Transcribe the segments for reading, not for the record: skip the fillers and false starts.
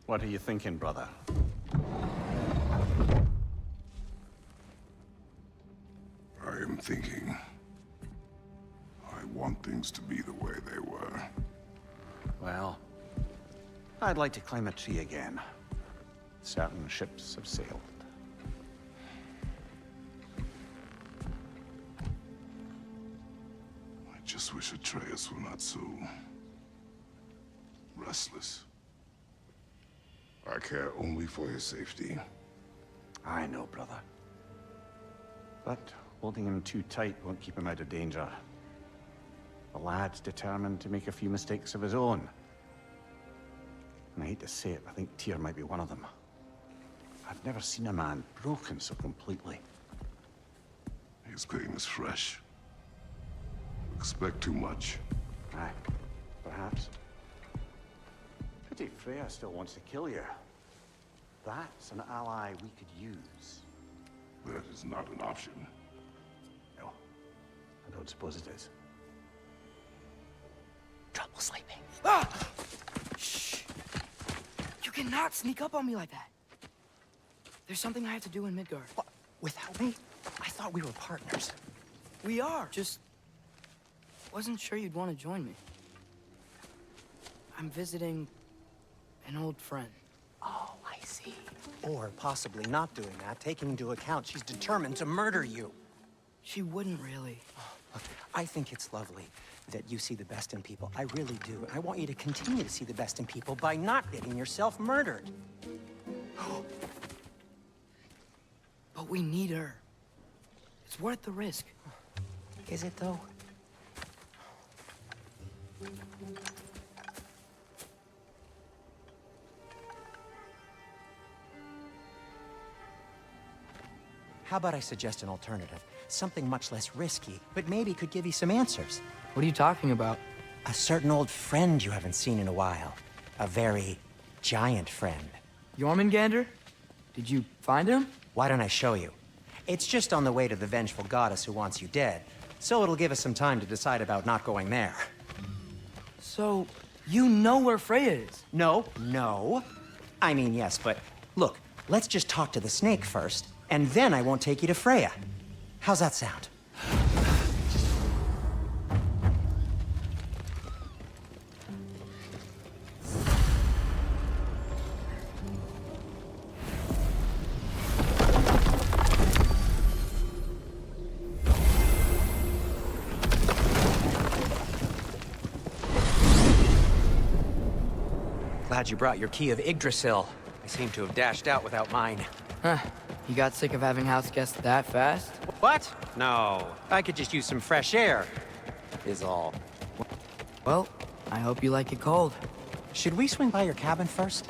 What are you thinking, brother? I am thinking. I want things to be the way they were. Well, I'd like to climb a tree again. Certain ships have sailed. I just wish Atreus were not so restless. I care only for his safety. I know, brother. But holding him too tight won't keep him out of danger. The lad's determined to make a few mistakes of his own. And I hate to say it, I think Tyr might be one of them. I've never seen a man broken so completely. His pain is fresh. Expect too much. Aye, perhaps. Pity Freya still wants to kill you. That's an ally we could use. That is not an option. No, I don't suppose it is. Trouble sleeping. Ah! Shh! You cannot sneak up on me like that. There's something I have to do in Midgard. What? Without me? I thought we were partners. We are. Just wasn't sure you'd want to join me. I'm visiting an old friend. Oh, I see. Or possibly not doing that, taking into account she's determined to murder you. She wouldn't really. Look, I think it's lovely that you see the best in people. I really do. And I want you to continue to see the best in people by not getting yourself murdered. But we need her. It's worth the risk. Is it, though? How about I suggest an alternative? Something much less risky, but maybe could give you some answers. What are you talking about? A certain old friend you haven't seen in a while. A very giant friend. Jormungandr? Did you find him? Why don't I show you? It's just on the way to the vengeful goddess who wants you dead, so it'll give us some time to decide about not going there. So, you know where Freya is? No. I mean, yes, but look, let's just talk to the snake first, and then I won't take you to Freya. How's that sound? Glad you brought your key of Yggdrasil. I seem to have dashed out without mine. Huh. You got sick of having house guests that fast? What? No. I could just use some fresh air, is all. Well, I hope you like it cold. Should we swing by your cabin first?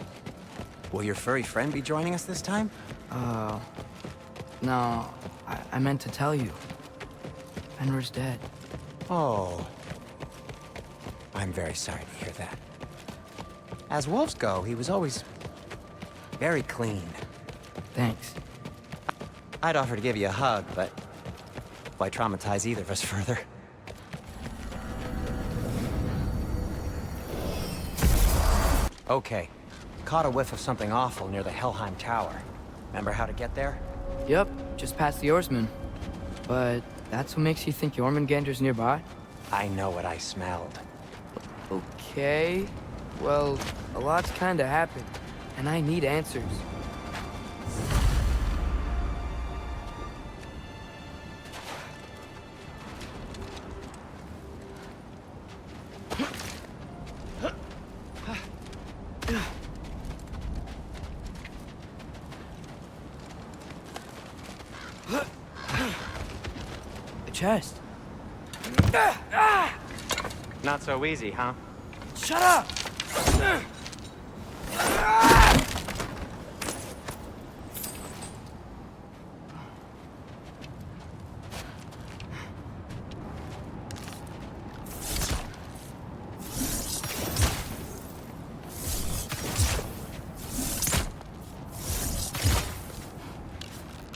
Will your furry friend be joining us this time? No. I meant to tell you. Fenrir's dead. Oh. I'm very sorry to hear that. As wolves go, he was always very clean. Thanks. I'd offer to give you a hug, but why traumatize either of us further? Okay. Caught a whiff of something awful near the Helheim Tower. Remember how to get there? Yep, just past the oarsman. But that's what makes you think Jormungandr's nearby? I know what I smelled. Okay. Well, a lot's kinda happened, and I need answers. The chest. Not so easy, huh? Shut up!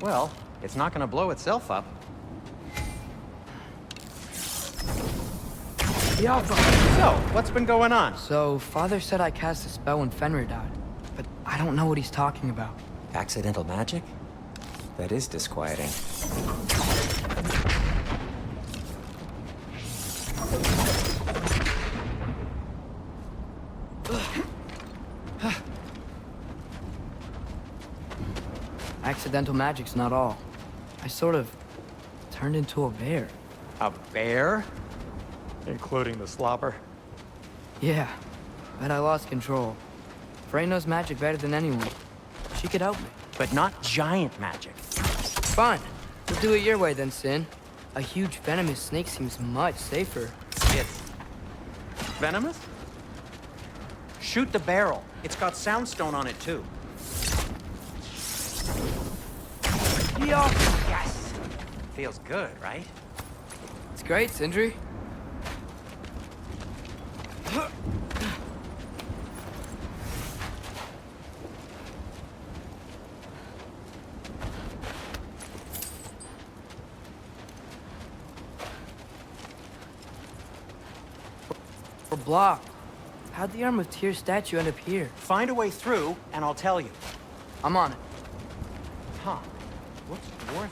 Well, it's not gonna blow itself up. Yava! So, what's been going on? So, Father said I cast a spell when Fenrir died. But I don't know what he's talking about. Accidental magic? That is disquieting. Accidental magic's not all. I sort of turned into a bear. A bear? Including the slobber? Yeah, but I lost control. Frey knows magic better than anyone. She could help me. But not giant magic. Fine. We'll do it your way then, Sin. A huge venomous snake seems much safer. It's venomous? Shoot the barrel. It's got soundstone on it, too. Yeah. Yes! Feels good, right? It's great, Sindri. We're blocked. How'd the Arm of Tyr statue end up here? Find a way through, and I'll tell you. I'm on it. Huh. What's dwarven?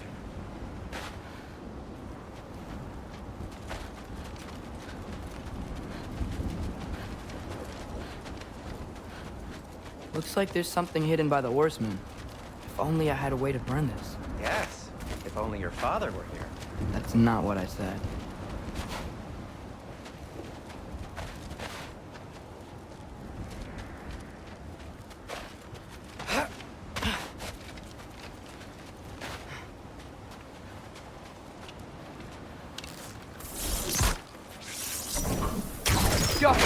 Looks like there's something hidden by the horsemen. If only I had a way to burn this. Yes. If only your father were here. That's not what I said.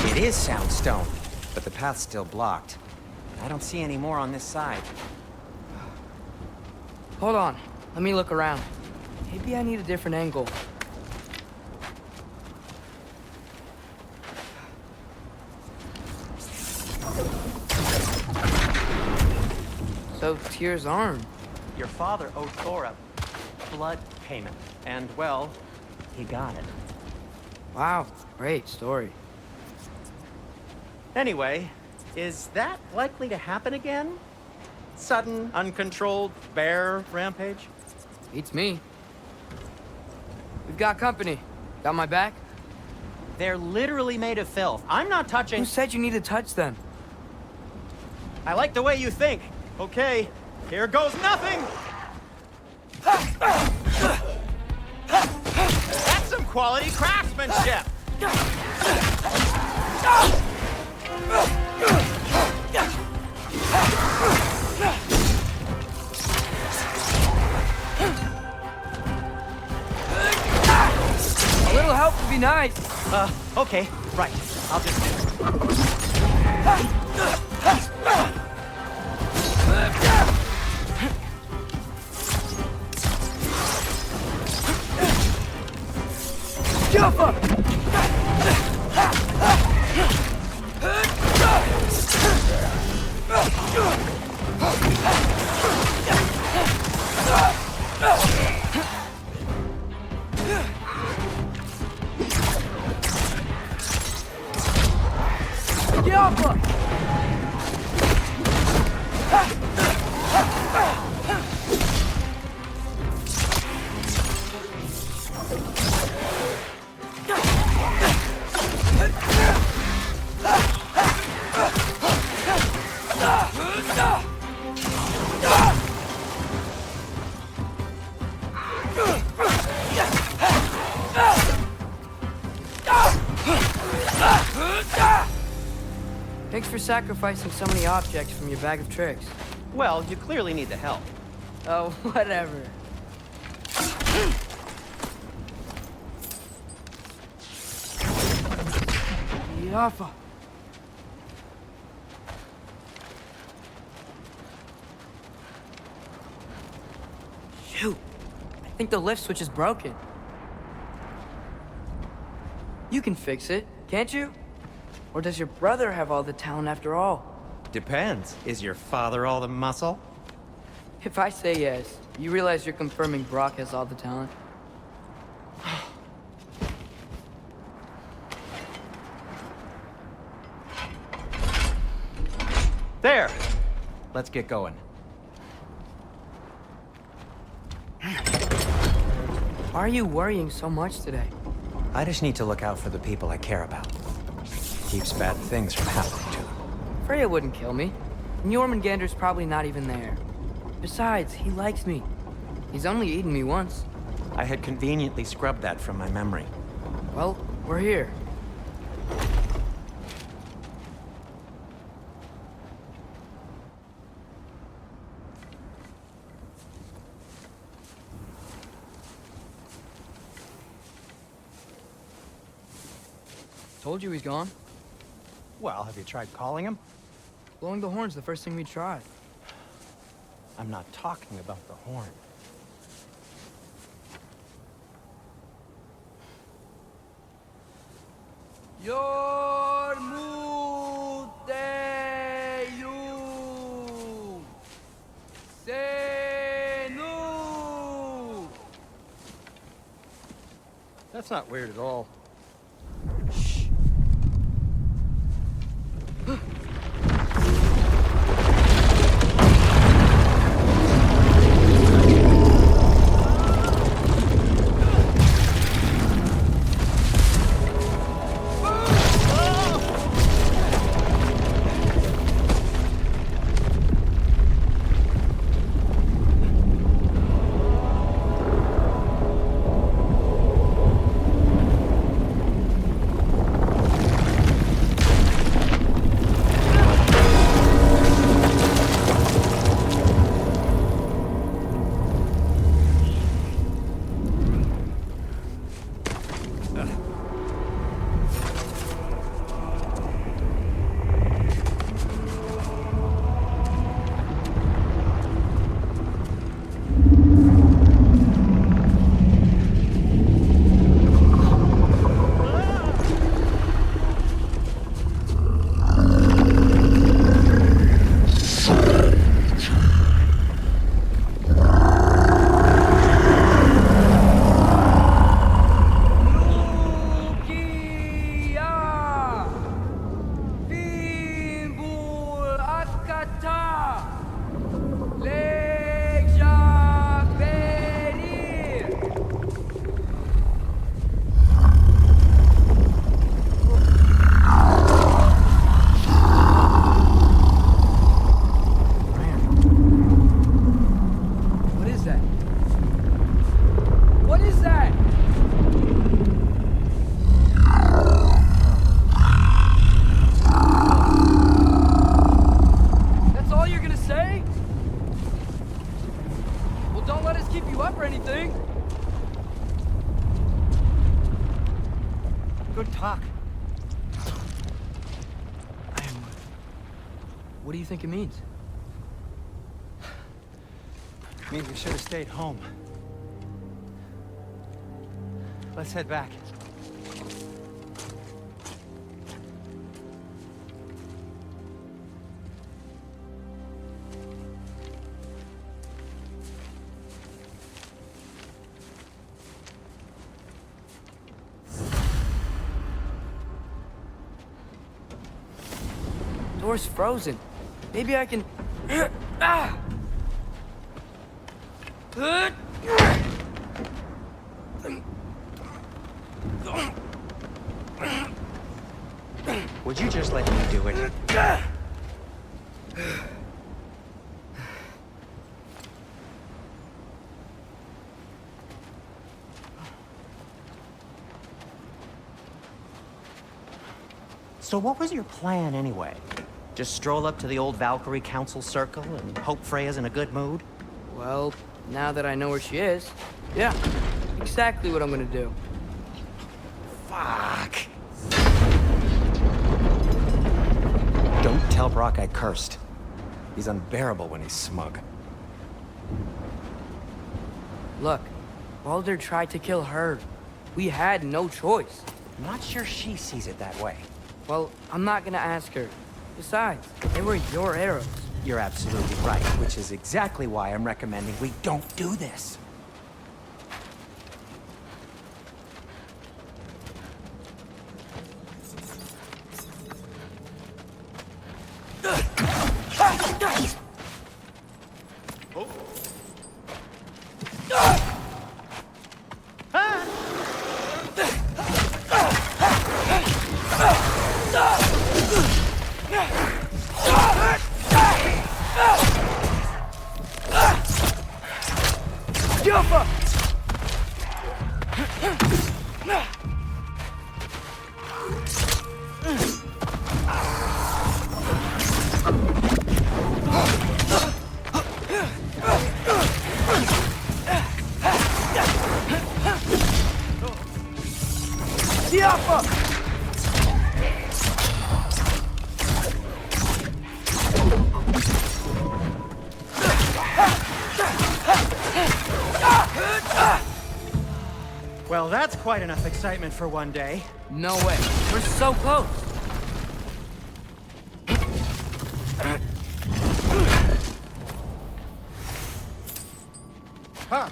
It is soundstone, but the path's still blocked. I don't see any more on this side. Hold on. Let me look around. Maybe I need a different angle. So, Tyr's arm. Your father owed Thor a blood payment, and, well, he got it. Wow, great story. Anyway, is that likely to happen again? Sudden, uncontrolled bear rampage? Beats me. We've got company. Got my back? They're literally made of filth. I'm not touching... Who said you need to touch them? I like the way you think. Okay, here goes nothing! That's some quality craftsmanship! A little help would be nice. Okay, right. I'll just... Jump up! Thanks for sacrificing so many objects from your bag of tricks. Well, you clearly need the help. Oh, whatever. Yafa. Shoot. I think the lift switch is broken. You can fix it, can't you? Or does your brother have all the talent after all? Depends. Is your father all the muscle? If I say yes, you realize you're confirming Brock has all the talent? There! let's get going. Why are you worrying so much today? I just need to look out for the people I care about. Keeps bad things from happening to them. Freya wouldn't kill me. And Jormungandr's probably not even there. Besides, he likes me. He's only eaten me once. I had conveniently scrubbed that from my memory. Well, we're here. Told you he's gone. Well, have you tried calling him? Blowing the horn's the first thing we tried. I'm not talking about the horn. That's not weird at all. Good talk. What do you think it means? Means we should have stayed home. Let's head back. Door's frozen. Maybe I can... Ah! Would you just let me do it? So what was your plan anyway? Just stroll up to the old Valkyrie Council circle and hope Freya's in a good mood? Well, now that I know where she is, yeah, exactly what I'm gonna do. Fuck. Don't tell Brock I cursed. He's unbearable when he's smug. Look, Baldur tried to kill her. We had no choice. I'm not sure she sees it that way. Well, I'm not gonna ask her. Besides, they were your arrows. You're absolutely right, which is exactly why I'm recommending we don't do this. Well, that's quite enough excitement for one day. No way. We're so close. Huh.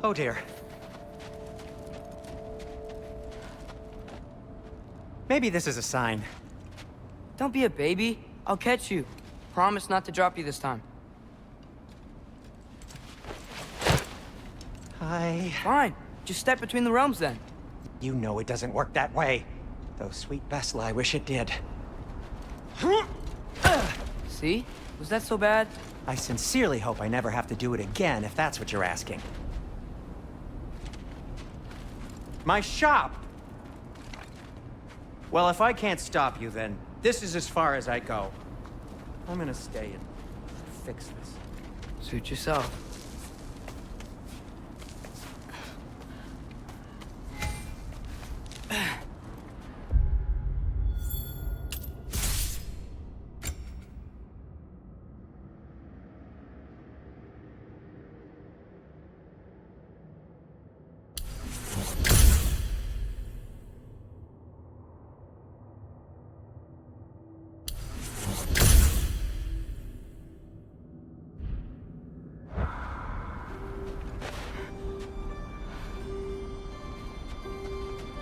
Oh dear. Maybe this is a sign. Don't be a baby. I'll catch you. Promise not to drop you this time. Hi. Fine. Just step between the realms then. You know it doesn't work that way. Though sweet Bessel, I wish it did. See? Was that so bad? I sincerely hope I never have to do it again, if that's what you're asking. My shop! Well, if I can't stop you, then this is as far as I go. I'm gonna stay and fix this. Suit yourself.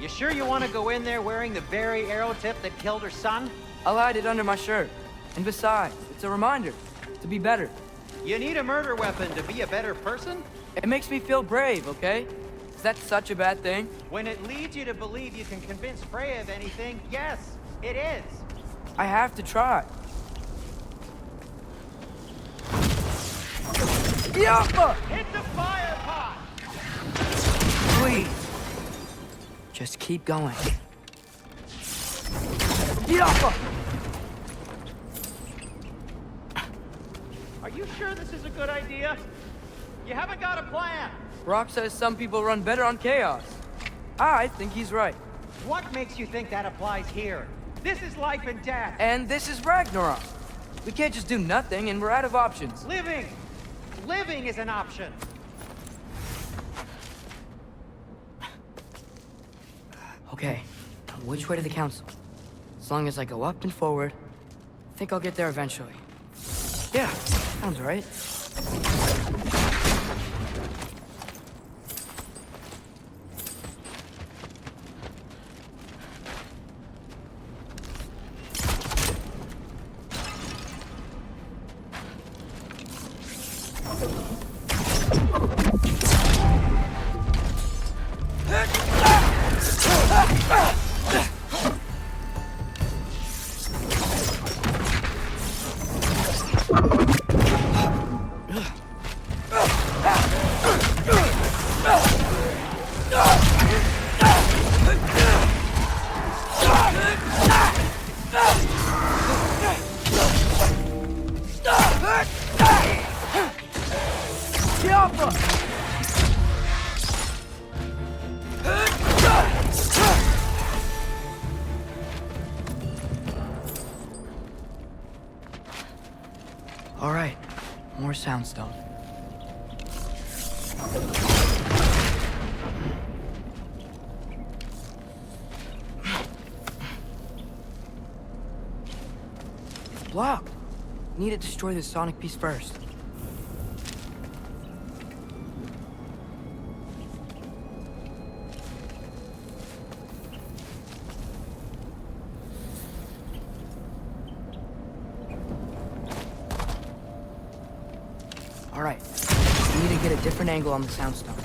You sure you want to go in there wearing the very arrow tip that killed her son? I'll hide it under my shirt. And besides, it's a reminder to be better. You need a murder weapon to be a better person? It makes me feel brave, okay? Is that such a bad thing? When it leads you to believe you can convince Freya of anything, yes, it is. I have to try. Yappa! Hit the fire pot! Please. Just keep going. Yappa! Are you sure this is a good idea? You haven't got a plan. Brock says some people run better on chaos. I think he's right. What makes you think that applies here? This is life and death. And this is Ragnarok. We can't just do nothing, and we're out of options. Living! Living is an option. Okay, which way to the council? As long as I go up and forward, I think I'll get there eventually. Yeah, sounds right. All right, more soundstone. It's blocked. Need to destroy this sonic piece first. All right, we need to get a different angle on the soundstone.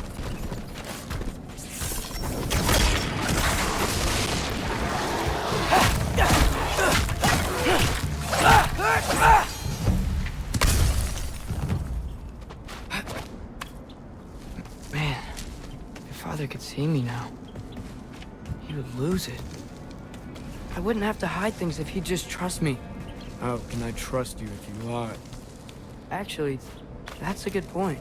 Man, if father could see me now, he would lose it. I wouldn't have to hide things if he'd just trust me. How can I trust you if you lie? Actually, that's a good point.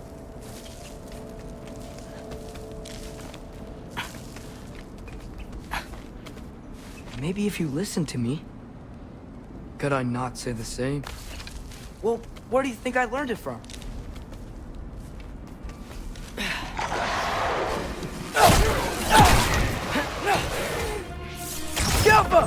Maybe if you listened to me. Could I not say the same? Well, where do you think I learned it from? Yappa!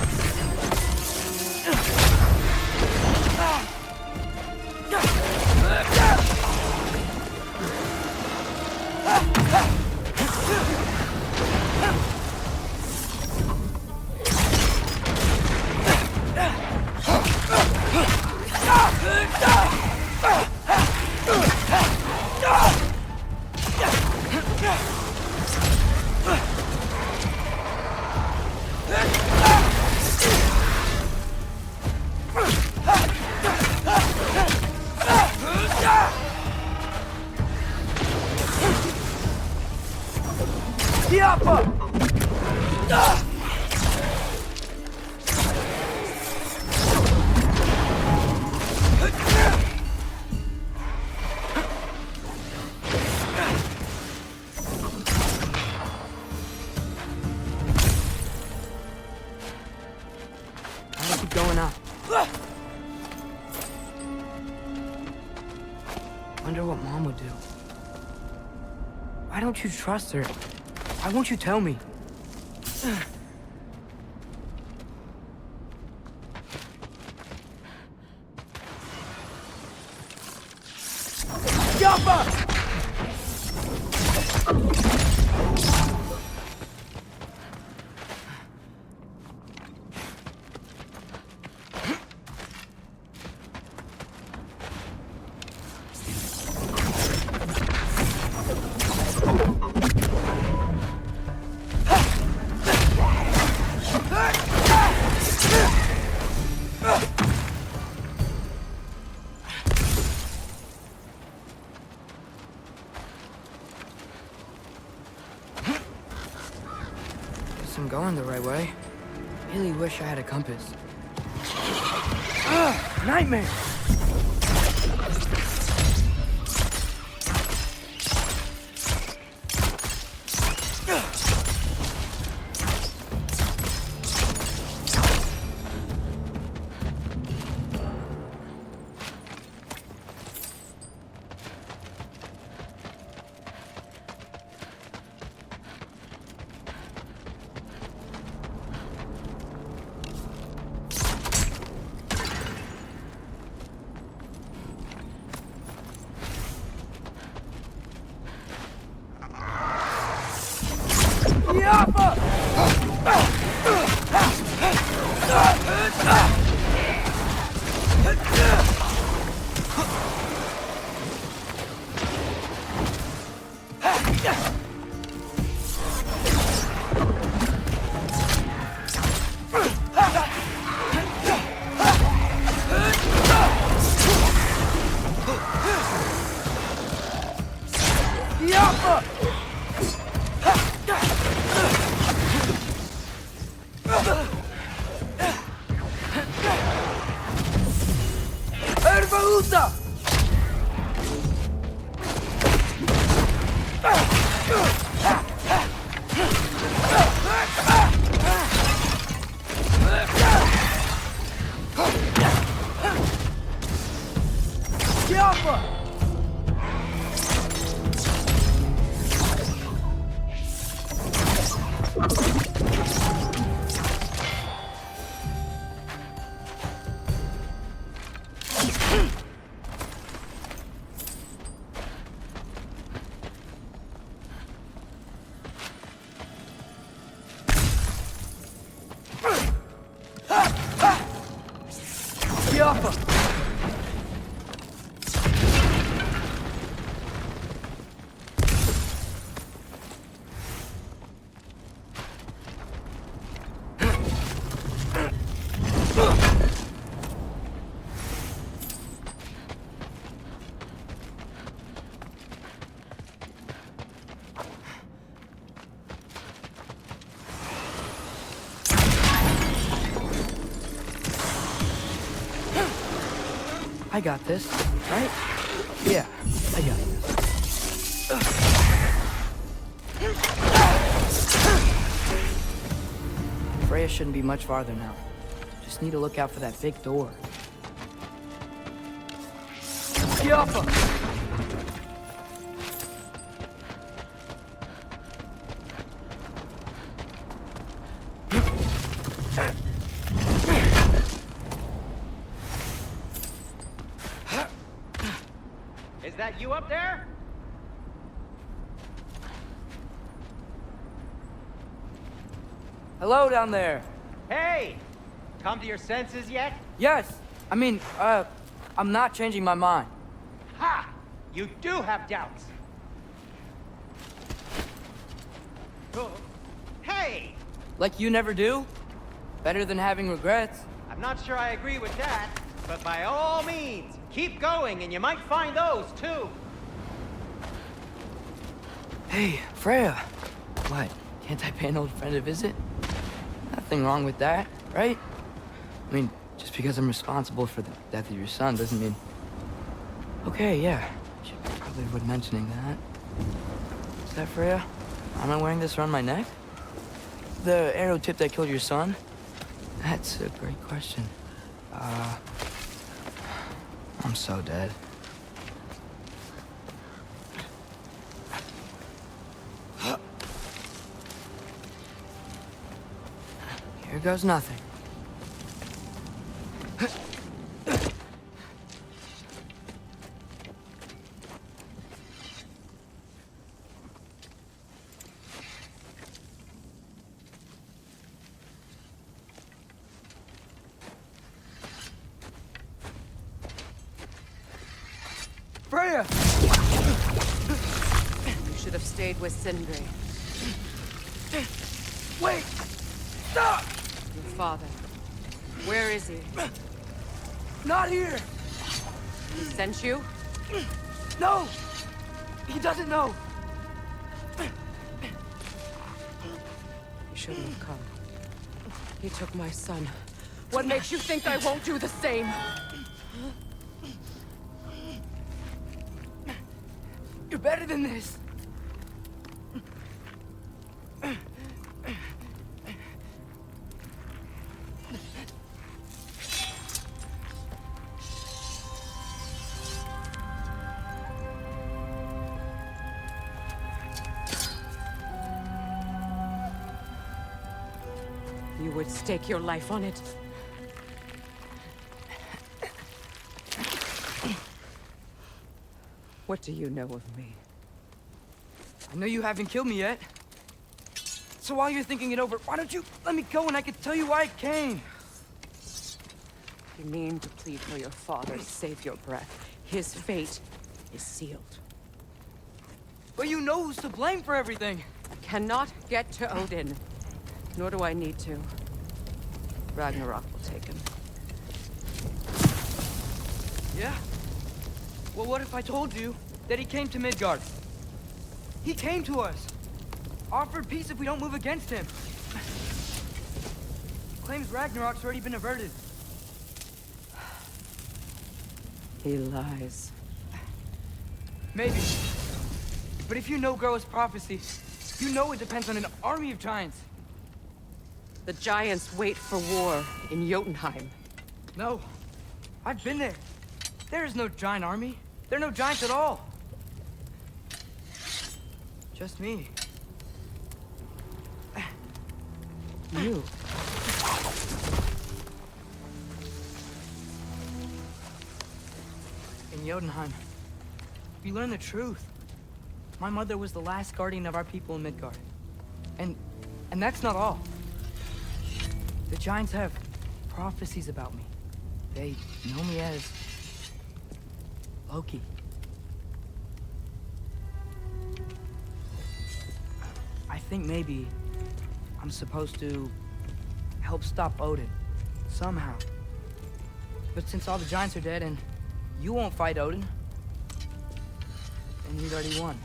I'll keep going up. Wonder what Mom would do. Why don't you trust her? Why won't you tell me? Yappa! I'm going the right way. Really wish I had a compass. Ugh, nightmare! I got this, right? Yeah, I got this. Freya shouldn't be much farther now. Just need to look out for that big door. Yappa! Is that you up there? Hello down there. Hey! Come to your senses yet? Yes, I mean, I'm not changing my mind. Ha! You do have doubts. Oh, hey! Like you never do? Better than having regrets. I'm not sure I agree with that, but by all means, keep going and you might find those too. Hey, Freya. What? Can't I pay an old friend a visit? Nothing wrong with that, right? I mean, just because I'm responsible for the death of your son doesn't mean... Okay, yeah. Should probably avoid mentioning that. Is that Freya? Am I wearing this around my neck? The arrow tip that killed your son? That's a great question. I'm so dead. Here goes nothing. Freya! You should have stayed with Sindri. Wait! Stop! Your father. Where is he? Not here! He sent you? No! He doesn't know! You shouldn't have come. He took my son. What makes you think I won't do the same? You're better than this! You would stake your life on it. What do you know of me? I know you haven't killed me yet. So while you're thinking it over, why don't you let me go and I can tell you why I came? You mean to plead for your father, save your breath. His fate is sealed. But you know who's to blame for everything. I cannot get to Odin. Nor do I need to. Ragnarok will take him. Yeah? Well, what if I told you that he came to Midgard? He came to us. Offered peace if we don't move against him. Claims Ragnarok's already been averted. He lies. Maybe. But if you know Groa's prophecy, you know it depends on an army of giants. The giants wait for war in Jotunheim. No. I've been there. There is no giant army. There are no giants at all. Just me. You. In Jotunheim, we learn the truth. My mother was the last guardian of our people in Midgard. And that's not all. The giants have prophecies about me. They know me as Loki. I think maybe I'm supposed to help stop Odin, somehow. But since all the giants are dead and you won't fight Odin, then he's already won.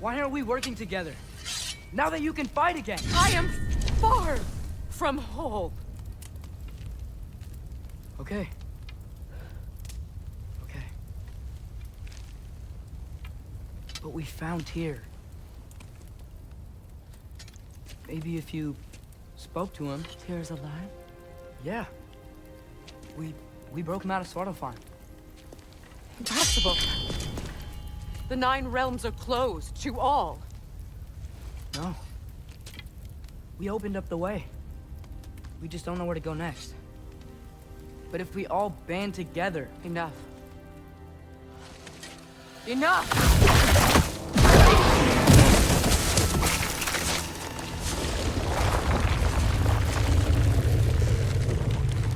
Why aren't we working together? Now that you can fight again! I am far from whole. Okay. Okay. But we found Tyr. Maybe if you spoke to him. Tyr's alive? Yeah. We broke him out of Svartalfheim. Impossible! The 9 realms are closed to all. No. We opened up the way. We just don't know where to go next. But if we all band together... Enough. Enough!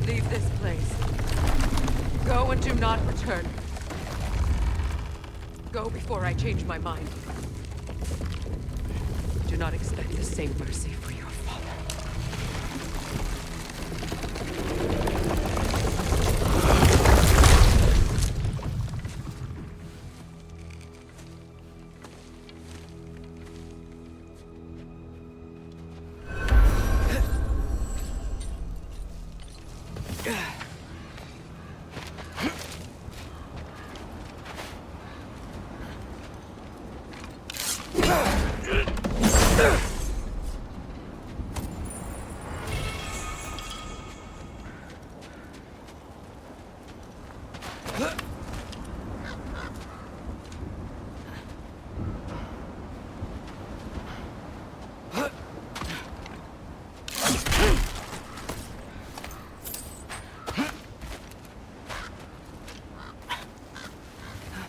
Leave this place. Go and do not return. Go before I change my mind. Do not expect the same mercy for your father.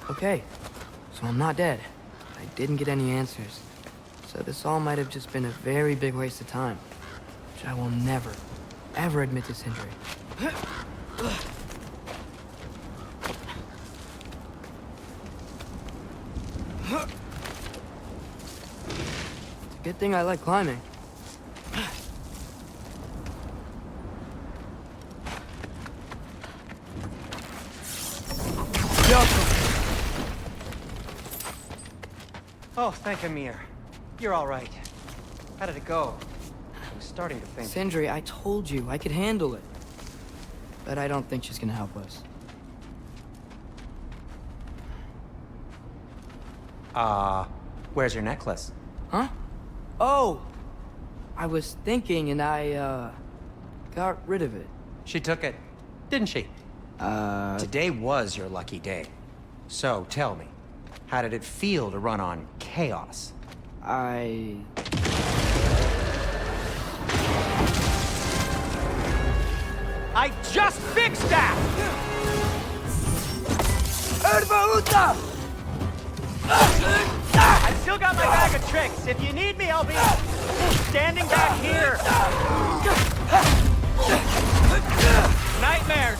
Okay, so I'm not dead. I didn't get any answers. So this all might have just been a very big waste of time. Which I will never, ever admit to Sindri. It's a good thing I like climbing. Oh, thank Amir. You're all right. How did it go? I was starting to think... Sindri, I told you I could handle it. But I don't think she's gonna help us. Where's your necklace? Huh? Oh! I was thinking and I, got rid of it. She took it, didn't she? Today was your lucky day. So, tell me, how did it feel to run on chaos? I just fixed that! I still got my bag of tricks. If you need me, I'll be standing back here. Nightmares.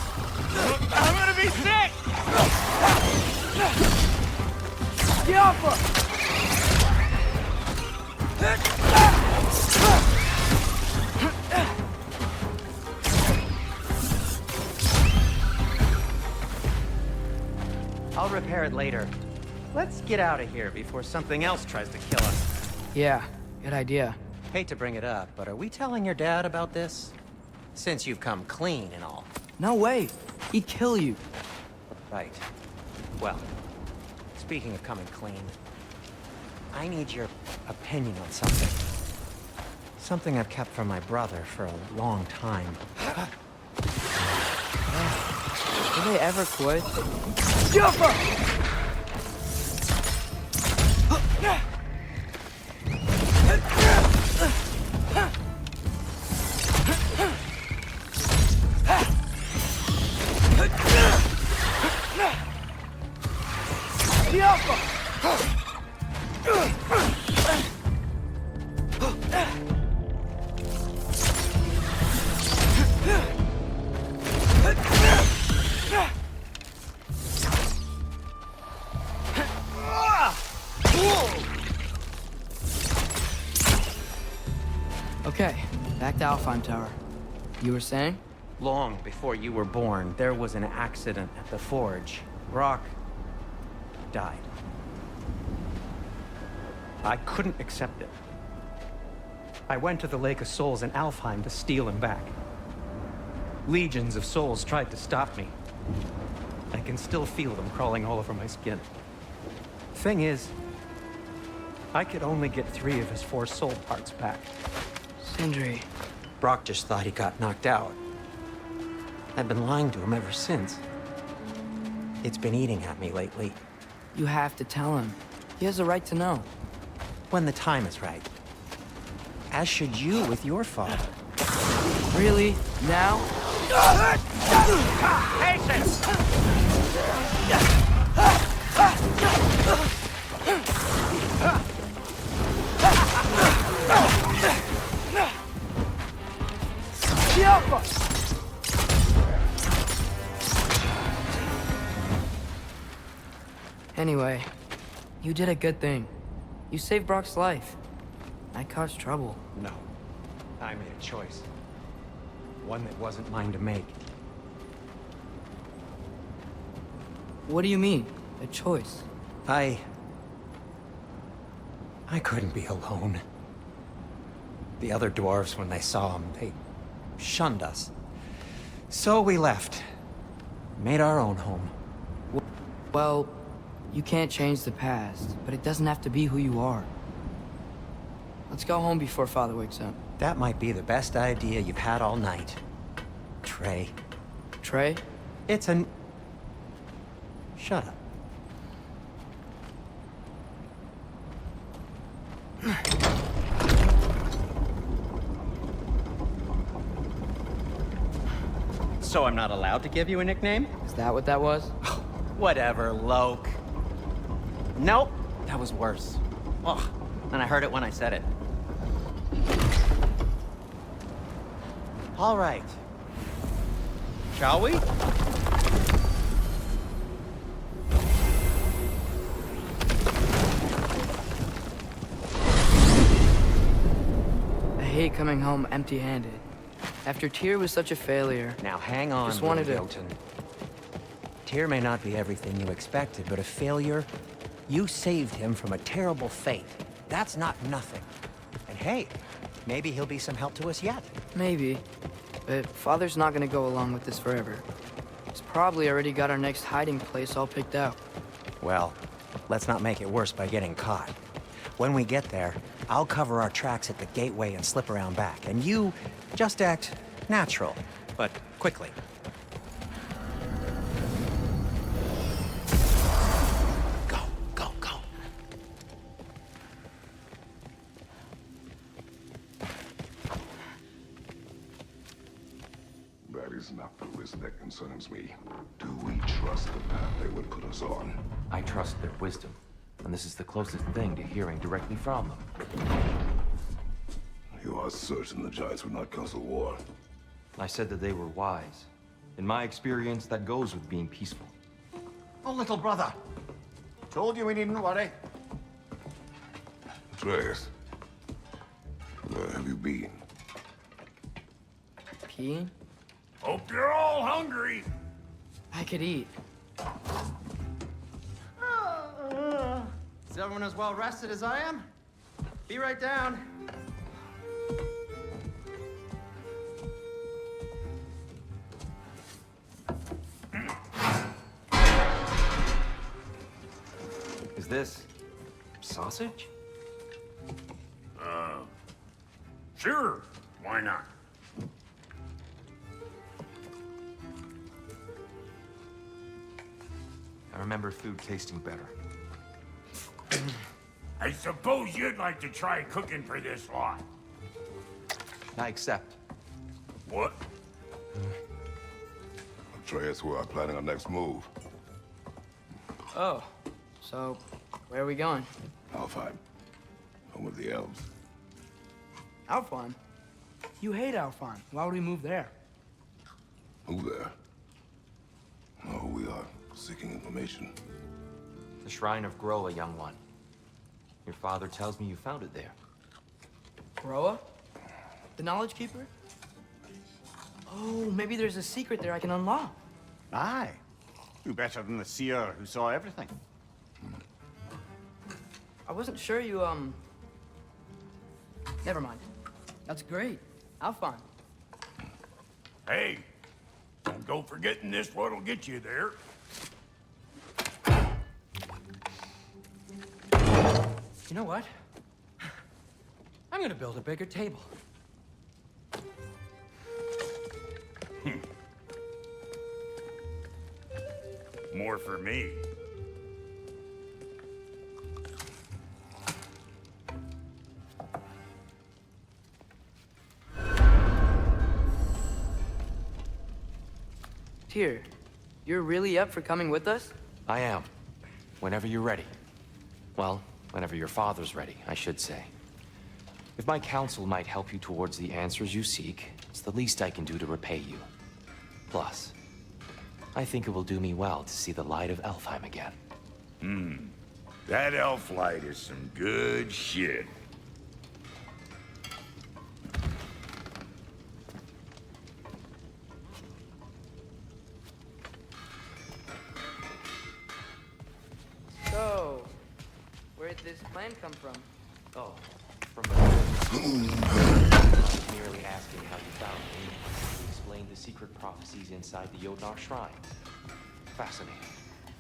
I'm gonna be sick. Get off her! I'll repair it later. Let's get out of here before something else tries to kill us. Yeah, good idea. Hate to bring it up, but are we telling your dad about this? Since you've come clean and all. No way! He'd kill you. Right. Well, speaking of coming clean, I need your opinion on something. Something I've kept from my brother for a long time. Will they ever quit? Okay, back to Alfheim Tower. You were saying? Long before you were born, there was an accident at the forge. Brock died. I couldn't accept it. I went to the Lake of Souls in Alfheim to steal him back. Legions of souls tried to stop me. I can still feel them crawling all over my skin. Thing is, I could only get 3 of his 4 soul parts back. Sindri. Brock just thought he got knocked out. I've been lying to him ever since. It's been eating at me lately. You have to tell him. He has a right to know. When the time is right. As should you with your father. Really? Now? Patience! Anyway, you did a good thing. You saved Brock's life. I caused trouble. No. I made a choice. One that wasn't mine to make. What do you mean? A choice? I couldn't be alone. The other dwarves, when they saw him, they shunned us. So we left. Made our own home. Well, you can't change the past, but it doesn't have to be who you are. Let's go home before Father wakes up. That might be the best idea you've had all night. Trey. Trey? It's an... Shut up. So I'm not allowed to give you a nickname? Is that what that was? Whatever, Loke. Nope, that was worse. Ugh, and I heard it when I said it. All right. Shall we? I hate coming home empty-handed. After Tyr was such a failure. Now hang on, Just wanted to- Jotun. Tyr may not be everything you expected, but a failure, you saved him from a terrible fate. That's not nothing. And hey, maybe he'll be some help to us yet. Maybe. But Father's not gonna go along with this forever. He's probably already got our next hiding place all picked out. Well, let's not make it worse by getting caught. When we get there, I'll cover our tracks at the gateway and slip around back, and you just act natural, but quickly. Go, go, go. That is not the risk that concerns me. Do we trust the path they would put us on? I trust their wisdom, and this is the closest thing to hearing directly from them. You are certain the Giants would not cause a war? I said that they were wise. In my experience, that goes with being peaceful. Oh, little brother. Told you we needn't worry. Atreus, where have you been? Peeing? Hope you're all hungry. I could eat. Is everyone as well rested as I am? Be right down. Is this sausage? Sure, why not? I remember food tasting better. I suppose you'd like to try cooking for this lot. I accept. What? Atreus, we are planning our next move. Oh. So, where are we going? Alfheim, home of the elves. Alfheim? You hate Alfheim. Why would we move there? Who there? Oh, we are seeking information. The Shrine of Groa, young one. Your father tells me you found it there. Groa? The Knowledge Keeper? Oh, maybe there's a secret there I can unlock. Aye. Who better than the seer who saw everything? I wasn't sure you, Never mind. That's great. Alfheim. Hey, Don't forgetting this what'll get you there. You know what? I'm gonna build a bigger table. More for me. Tyr, you're really up for coming with us? I am. Whenever you're ready. Well, whenever your father's ready, I should say. If my counsel might help you towards the answers you seek, it's the least I can do to repay you. Plus, I think it will do me well to see the light of Elfheim again. That elf light is some good shit. So, where'd this plan come from? Oh, from the I was merely asking how you found me. You explained the secret prophecies inside the Jotnar shrine. Fascinating.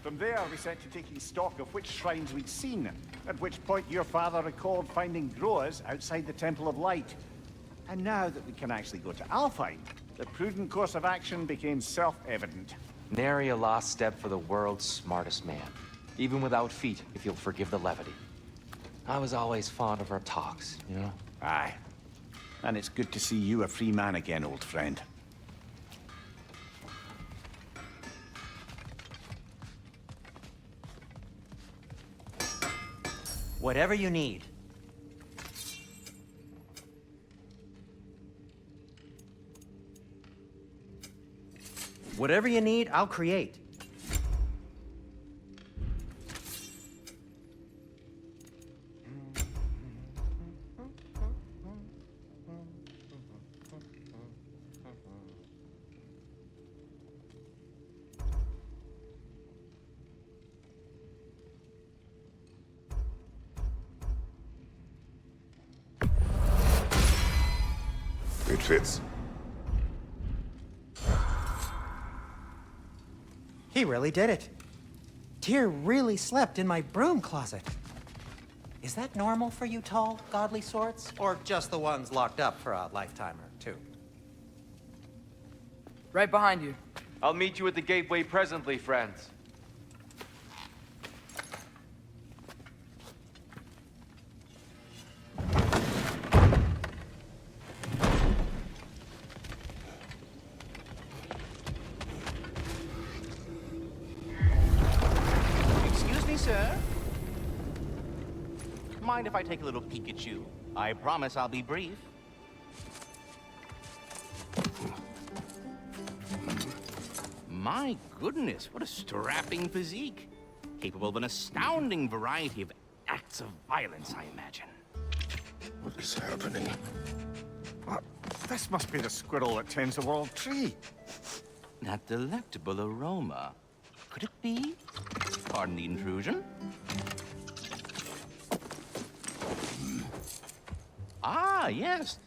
From there, we set to taking stock of which shrines we'd seen, at which point your father recalled finding growers outside the Temple of Light. And now that we can actually go to Alfheim, the prudent course of action became self-evident. Nary a lost step for the world's smartest man. Even without feet, if you'll forgive the levity. I was always fond of our talks, you know? Aye. And it's good to see you a free man again, old friend. Whatever you need. Whatever you need, I'll create. It fits. He really did it. Tyr really slept in my broom closet. Is that normal for you tall, godly sorts? Or just the ones locked up for a lifetime or two? Right behind you. I'll meet you at the gateway presently, friends. Excuse me, sir. Mind if I take a little peek at you? I promise I'll be brief. My goodness, what a strapping physique. Capable of an astounding variety of acts of violence, I imagine. What is happening? This must be the squirrel that tends the world tree. That delectable aroma. Could it be? Pardon the intrusion. Ah, yes.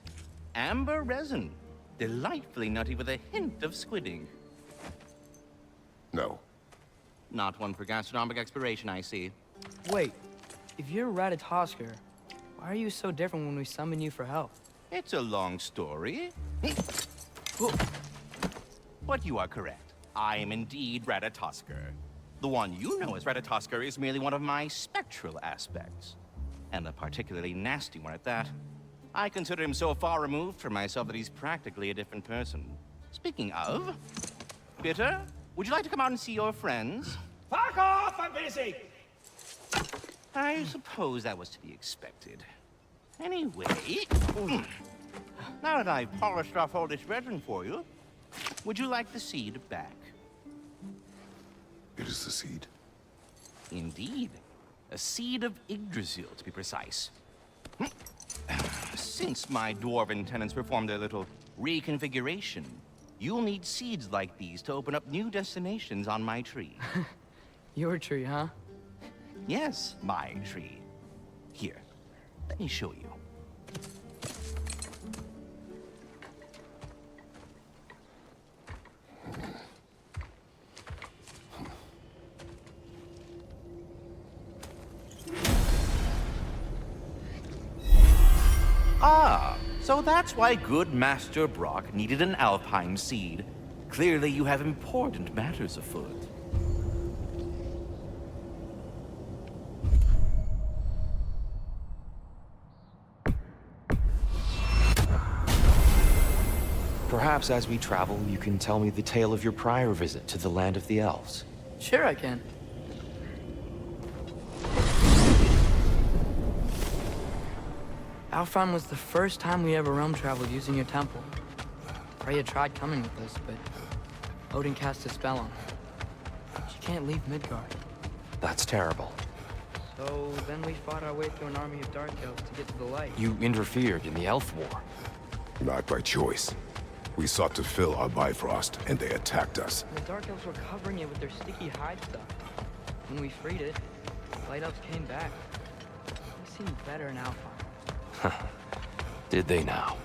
Amber resin. Delightfully nutty with a hint of squidding. No. Not one for gastronomic exploration, I see. Wait, if you're Ratatoskr, why are you so different when we summon you for help? It's a long story. But you are correct. I am indeed Ratatoskr. The one you know as Ratatoskr is merely one of my spectral aspects. And a particularly nasty one at that. I consider him so far removed from myself that he's practically a different person. Speaking of, Bitter, would you like to come out and see your friends? Fuck off! I'm busy! I suppose that was to be expected. Anyway, now that I've polished off all this resin for you, would you like the seed back? It is the seed. Indeed. A seed of Yggdrasil, to be precise. Since my dwarven tenants performed their little reconfiguration, you'll need seeds like these to open up new destinations on my tree. Your tree, huh? Yes, my tree. Here, let me show you. So that's why good Master Brock needed an Alfheim seed. Clearly you have important matters afoot. Perhaps as we travel, you can tell me the tale of your prior visit to the land of the elves. Sure I can. Alfheim was the first time we ever realm traveled using your temple. Freya tried coming with us, but Odin cast a spell on her. She can't leave Midgard. That's terrible. So then we fought our way through an army of dark elves to get to the light. You interfered in the Elf War. Not by choice. We sought to fill our Bifrost, and they attacked us. The dark elves were covering it with their sticky hide stuff. When we freed it, the light elves came back. They seemed better in Alfheim. Did they now?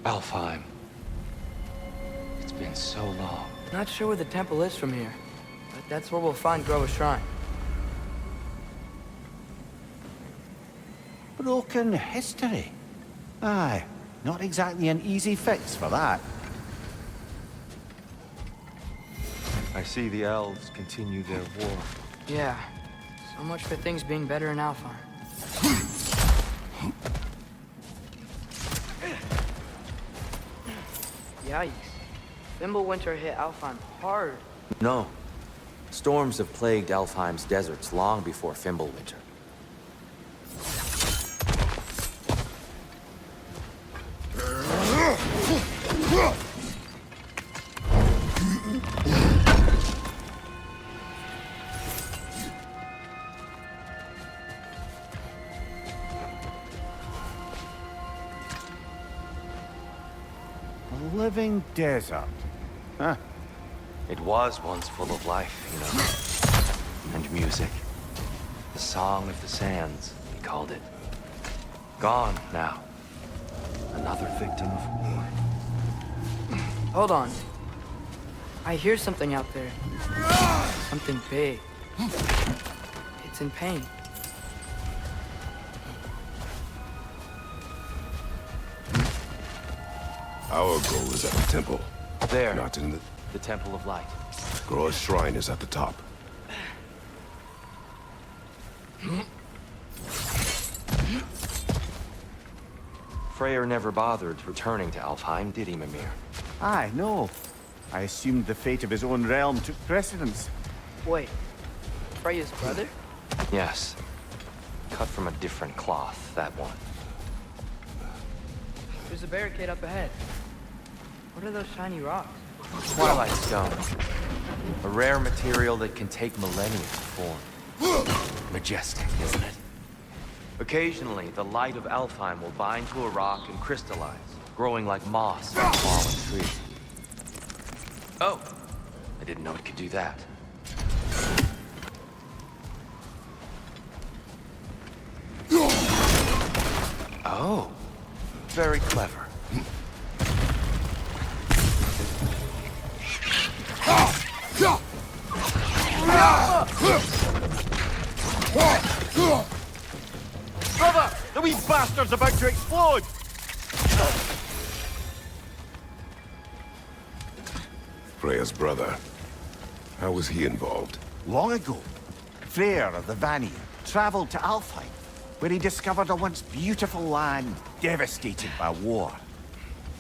Alfheim. It's been so long. Not sure where the temple is from here, but that's where we'll find Groa's shrine. Broken history. Aye, not exactly an easy fix for that. I see the elves continue their war. Yeah, so much for things being better in Alfheim. Yikes. Fimbulwinter hit Alfheim hard. No. Storms have plagued Alfheim's deserts long before Fimbulwinter. A living desert. Huh. It was once full of life, you know. And music. The Song of the Sands, he called it. Gone now. Another victim of war. Hold on. I hear something out there. Something big. It's in pain. Our goal is at the temple. There. Not in The Temple of Light. Groa's shrine is at the top. Freyr never bothered returning to Alfheim, did he, Mimir? Aye, no. I assumed the fate of his own realm took precedence. Wait. Freya's brother? Yes. Cut from a different cloth, that one. There's a barricade up ahead. What are those shiny rocks? Twilight Stone. A rare material that can take millennia to form. Majestic, isn't it? Occasionally, the light of Alfheim will bind to a rock and crystallize, growing like moss on a fallen tree. Oh, I didn't know it could do that. Oh, very clever. Brother! The wee bastard's about to explode! Freya's brother. How was he involved? Long ago, Freyr of the Vanir traveled to Alfheim, where he discovered a once beautiful land devastated by war.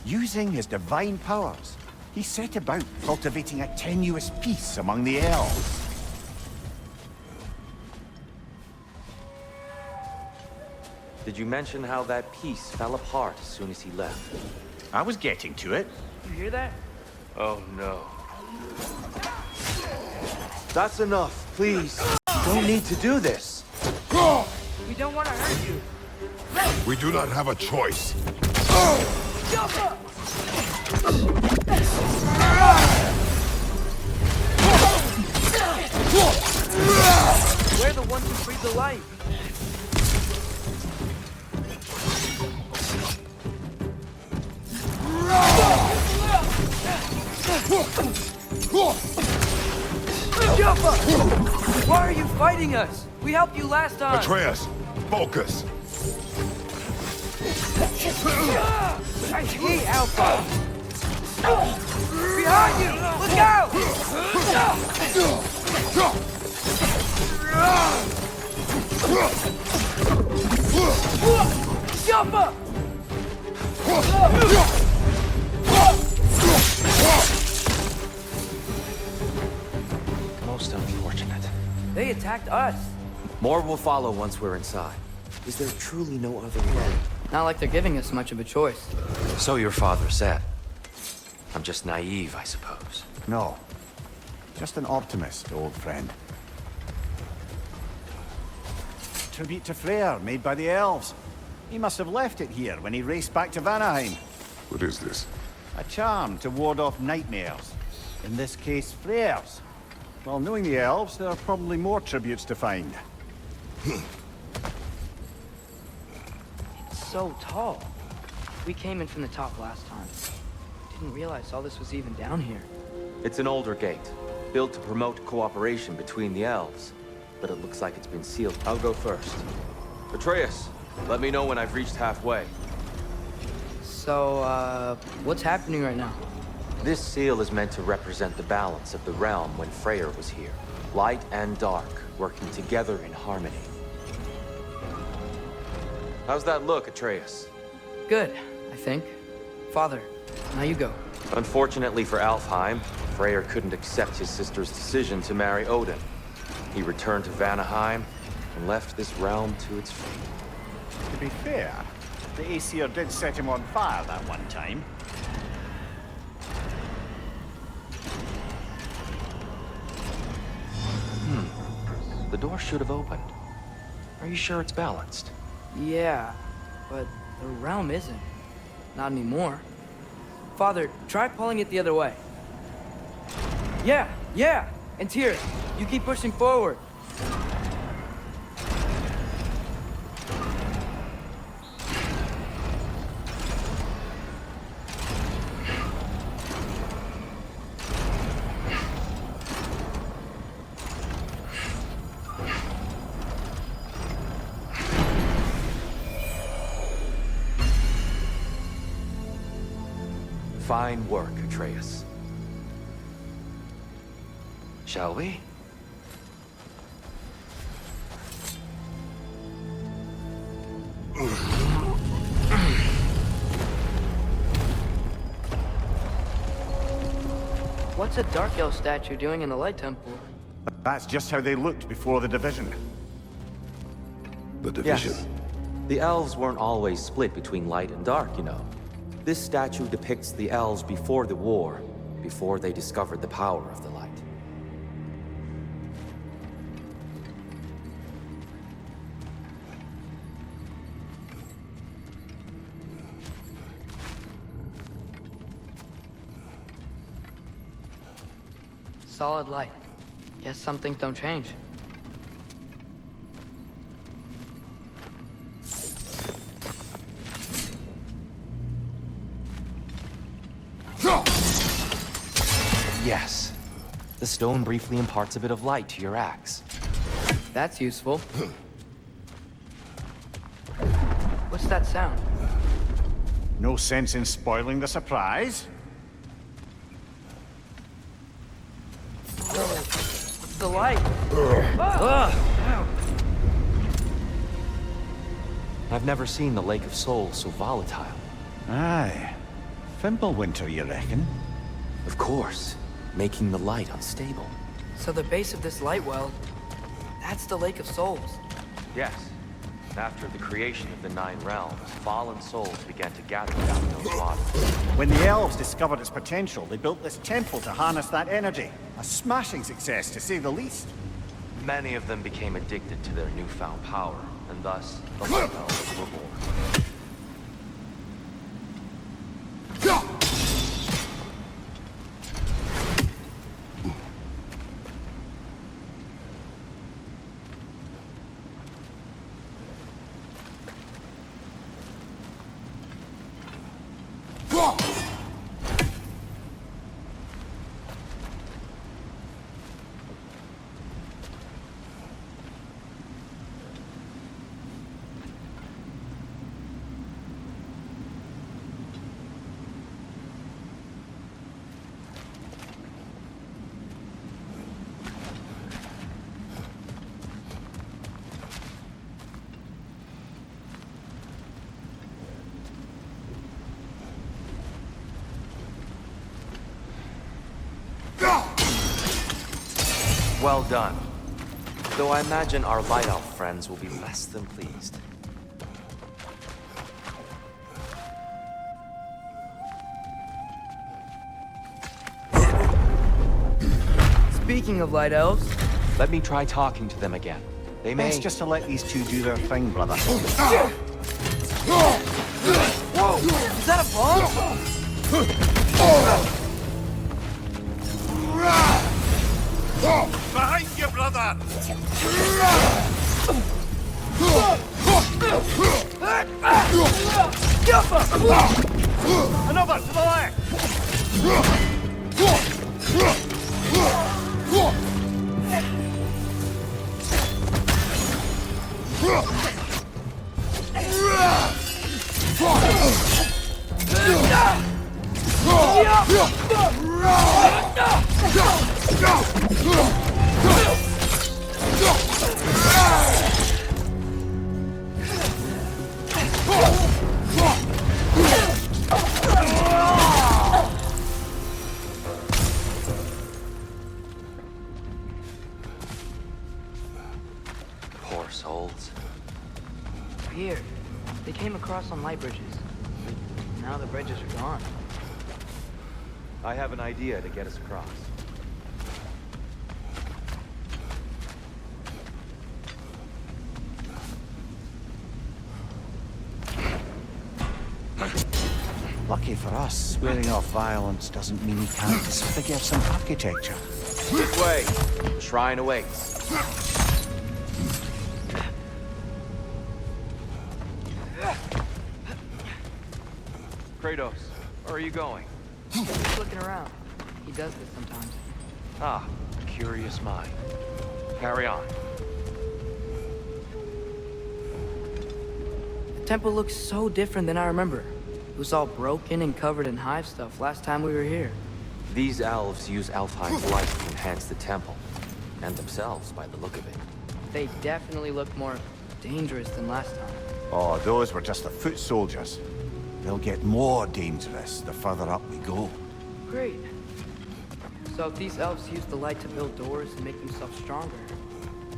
Using his divine powers, he set about cultivating a tenuous peace among the elves. Did you mention how that piece fell apart as soon as he left? I was getting to it. You hear that? Oh no. That's enough, please. Don't need to do this. We don't want to hurt you. We do not have a choice. We're the ones who breathe the light. Joppa! Why are you fighting us? We helped you last time. Atreus, focus. I hate Alpha. Behind you! Look out! Joppa! Most unfortunate. They attacked us. More will follow once we're inside. Is there truly no other way? Not like they're giving us much of a choice. So your father said. I'm just naive, I suppose. No. Just an optimist, old friend. Tribute to Freyr, made by the elves. He must have left it here when he raced back to Vanaheim. What is this? A charm to ward off nightmares. In this case, Freyr's. Well, knowing the elves, there are probably more tributes to find. It's so tall. We came in from the top last time. Didn't realize all this was even down here. It's an older gate, built to promote cooperation between the elves. But it looks like it's been sealed. I'll go first. Atreus, let me know when I've reached halfway. So, what's happening right now? This seal is meant to represent the balance of the realm when Freyr was here. Light and dark, working together in harmony. How's that look, Atreus? Good, I think. Father, now you go. Unfortunately for Alfheim, Freyr couldn't accept his sister's decision to marry Odin. He returned to Vanaheim and left this realm to its fate. To be fair, the Aesir did set him on fire that one time. The door should have opened. Are you sure it's balanced? Yeah, but the realm isn't. Not anymore. Father, try pulling it the other way. Yeah! And Tyr, you keep pushing forward. Fine work, Atreus. Shall we? What's a Dark Elf statue doing in the Light Temple? That's just how they looked before the division. The division? Yes. The elves weren't always split between light and dark, you know. This statue depicts the elves before the war, before they discovered the power of the light. Solid light. Guess some things don't change. Yes. The stone briefly imparts a bit of light to your axe. That's useful. What's that sound? No sense in spoiling the surprise. The light! I've never seen the Lake of Souls so volatile. Aye. Fimbulwinter, you reckon? Of course, making the light unstable. So the base of this light well, that's the Lake of Souls. Yes. After the creation of the Nine Realms, fallen souls began to gather down those waters. When the elves discovered its potential, they built this temple to harness that energy. A smashing success, to say the least. Many of them became addicted to their newfound power, and thus, the Light Elves were born. Well done. Though I imagine our Light Elf friends will be less than pleased. Speaking of light elves, Let me try talking to them again. They may... Best just to let these two do their thing, brother. whoa! Is that a bomb? Behind you, brother! Another to the left! Poor souls. Here. They came across on light bridges. But now the bridges are gone. I have an idea to get us across. Lucky for us, swearing off violence doesn't mean he can't disfigure some architecture. This way. Shrine awaits. Kratos, where are you going? Just looking around. He does this sometimes. Ah, curious mind. Carry on. The temple looks so different than I remember. It was all broken and covered in hive stuff last time we were here. These elves use Alfheim's light to enhance the temple. And themselves, by the look of it. They definitely look more dangerous than last time. Oh, those were just the foot soldiers. They'll get more dangerous the further up we go. Great. So if these elves use the light to build doors and make themselves stronger,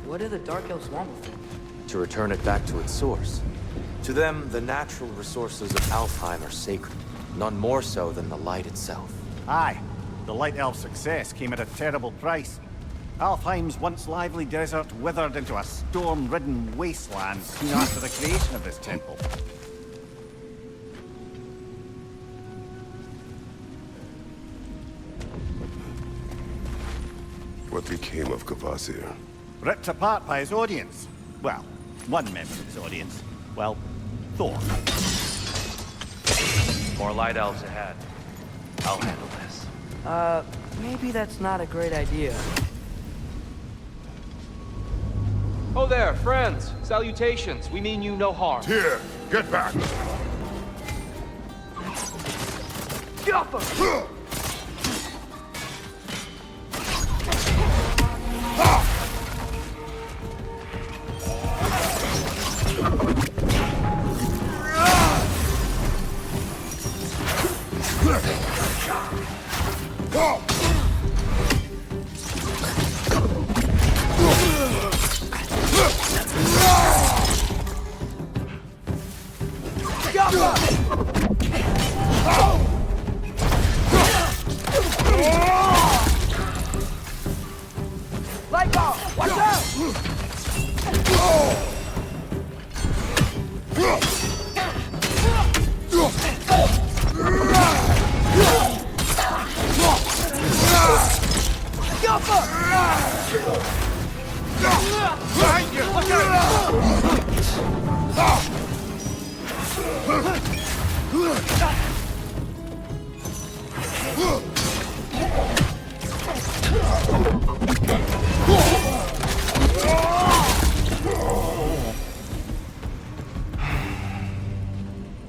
what do the Dark Elves want with it? To return it back to its source. To them, the natural resources of Alfheim are sacred. None more so than the light itself. Aye, the Light Elf's success came at a terrible price. Alfheim's once lively desert withered into a storm-ridden wasteland soon after the creation of this temple. What became of Kvasir? Ripped apart by his audience. Well, one member of his audience. Well, Thor. More light elves ahead. I'll handle this. Maybe that's not a great idea. Oh there, friends. Salutations. We mean you no harm. Here, get back! Light ball! Watch out! Behind you! Look out!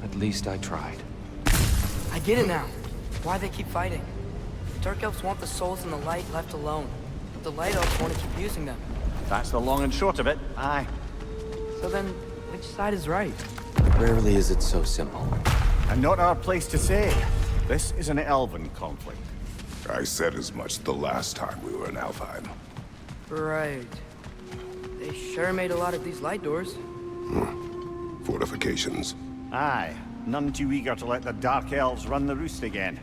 At least I tried. I get it now. Why they keep fighting. The Dark Elves want the souls in the light left alone. But the Light Elves want to keep using them. That's the long and short of it, aye. So then, which side is right? Rarely is it so simple. And not our place to say. This is an elven conflict. I said as much the last time we were in Alfheim. Right. They sure made a lot of these light doors. Fortifications. Aye, none too eager to let the Dark Elves run the roost again.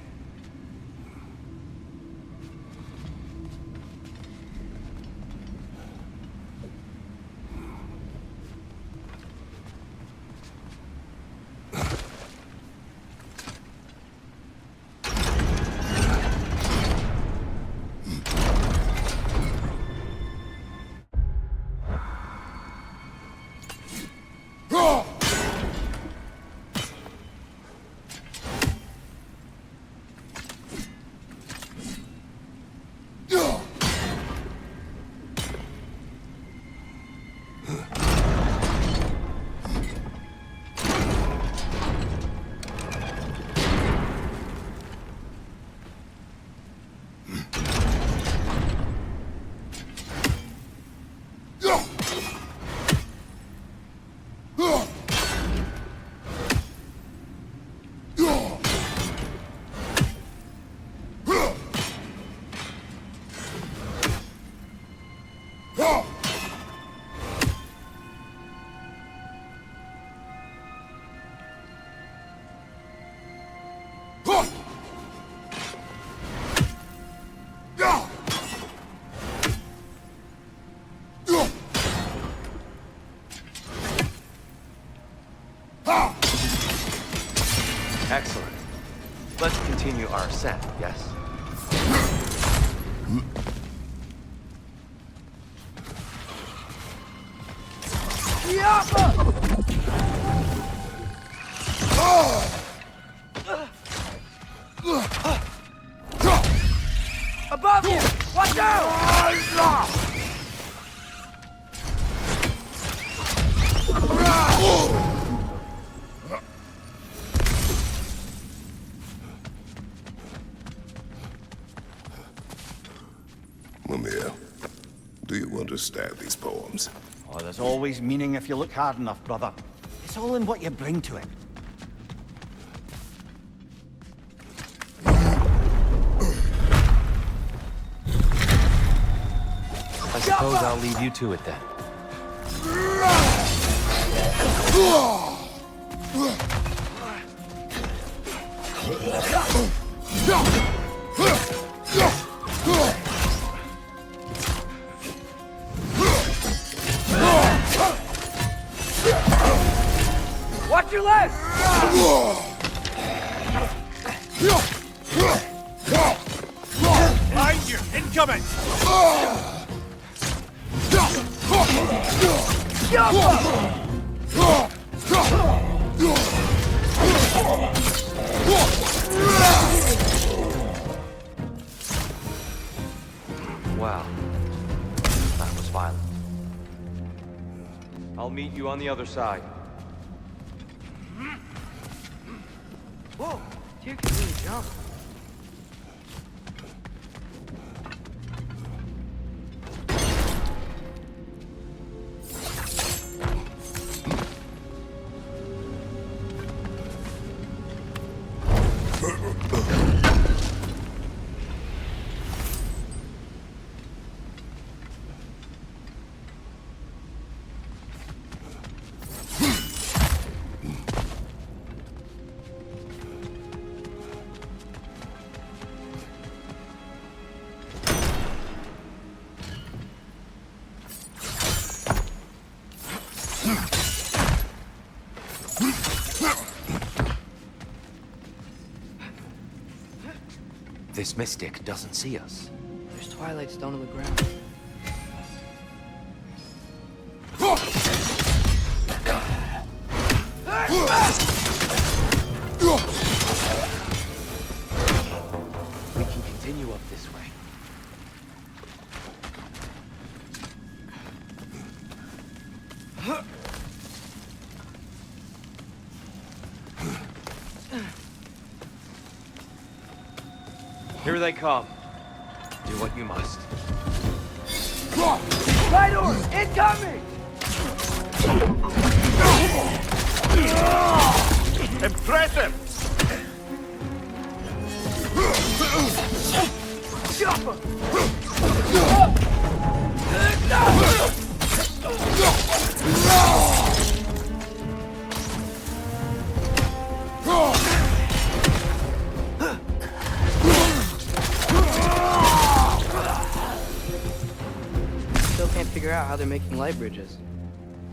Excellent. Let's continue our ascent, yes? Above you! Watch out! Mimir, do you understand these poems? Oh, there's always meaning if you look hard enough, brother. It's all in what you bring to it. I suppose I'll leave you to it then. Watch your legs! Behind you! Incoming! Wow. That was violent. I'll meet you on the other side. Whoa, Tyr can really jump. This mystic doesn't see us. There's Twilight Stone on the ground. We can continue up this way. Here they come. Do what you must. Light orb! Incoming! Impressive! Chopper! Still can't figure out how they're making light bridges.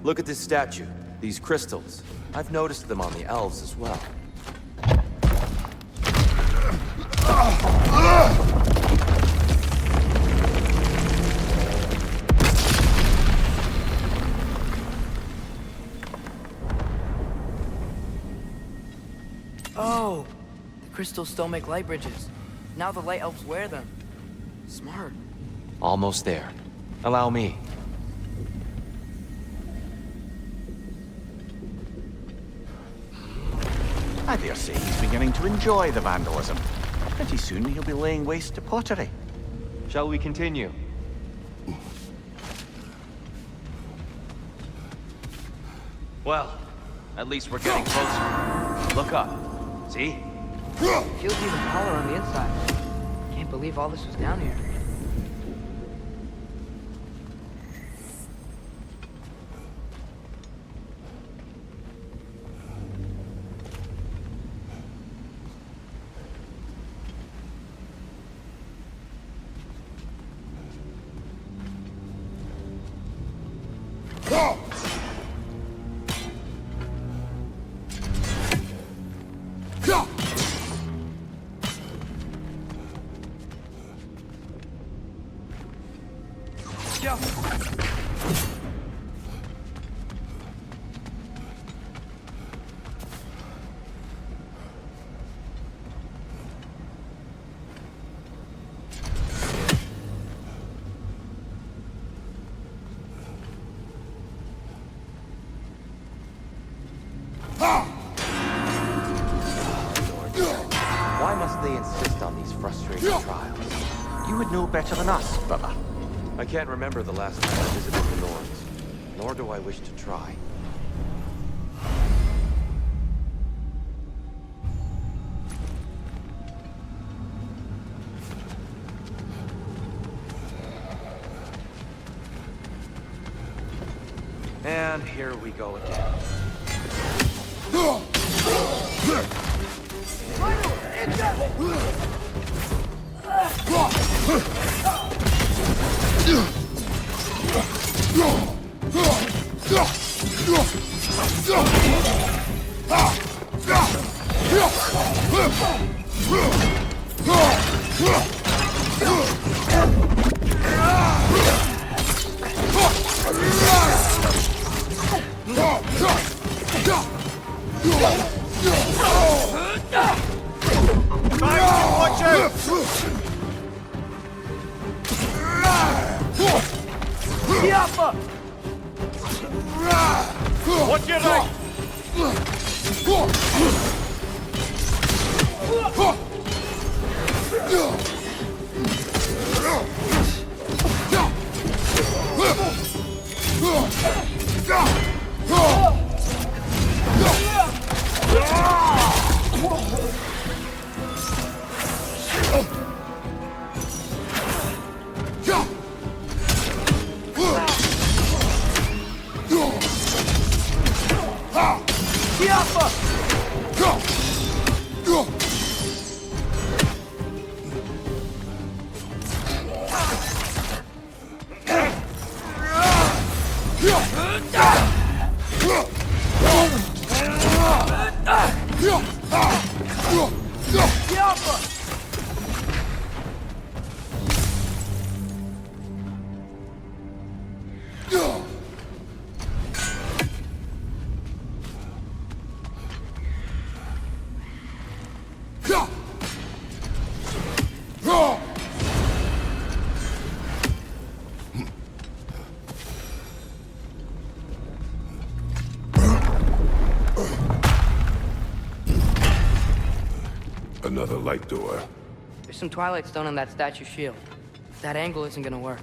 Look at this statue. These crystals. I've noticed them on the elves as well. Oh! The crystals still make light bridges. Now the light elves wear them. Smart. Almost there. Allow me. I dare say he's beginning to enjoy the vandalism. Pretty soon he'll be laying waste to pottery. Shall we continue? Well, at least we're getting closer. Look up. See? Feels even taller on the inside. Can't believe all this was down here. Why must they insist on these frustrating trials? You would know better than us, brother. I can't remember the last time I visited the Nords, nor do I wish to try. And here we go again. What's your name? Another light door. There's some Twilight Stone on that statue shield. That angle isn't gonna work.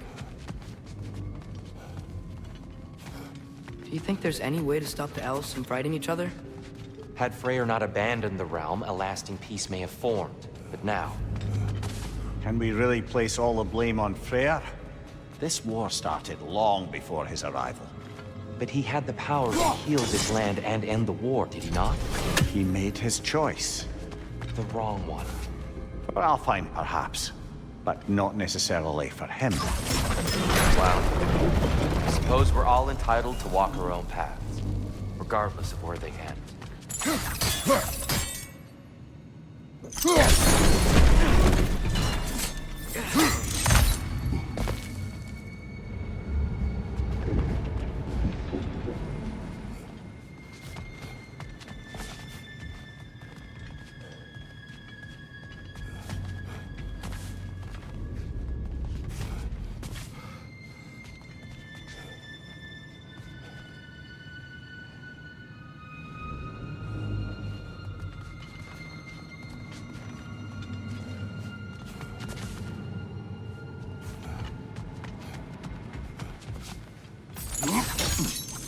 Do you think there's any way to stop the elves from fighting each other? Had Freyr not abandoned the realm, a lasting peace may have formed. But now, Can we really place all the blame on Freyr? This war started long before his arrival. But he had the power to heal this land and end the war, did he not? He made his choice. The wrong one. For Alfheim, perhaps, but not necessarily for him. Well, I suppose we're all entitled to walk our own paths, regardless of where they end.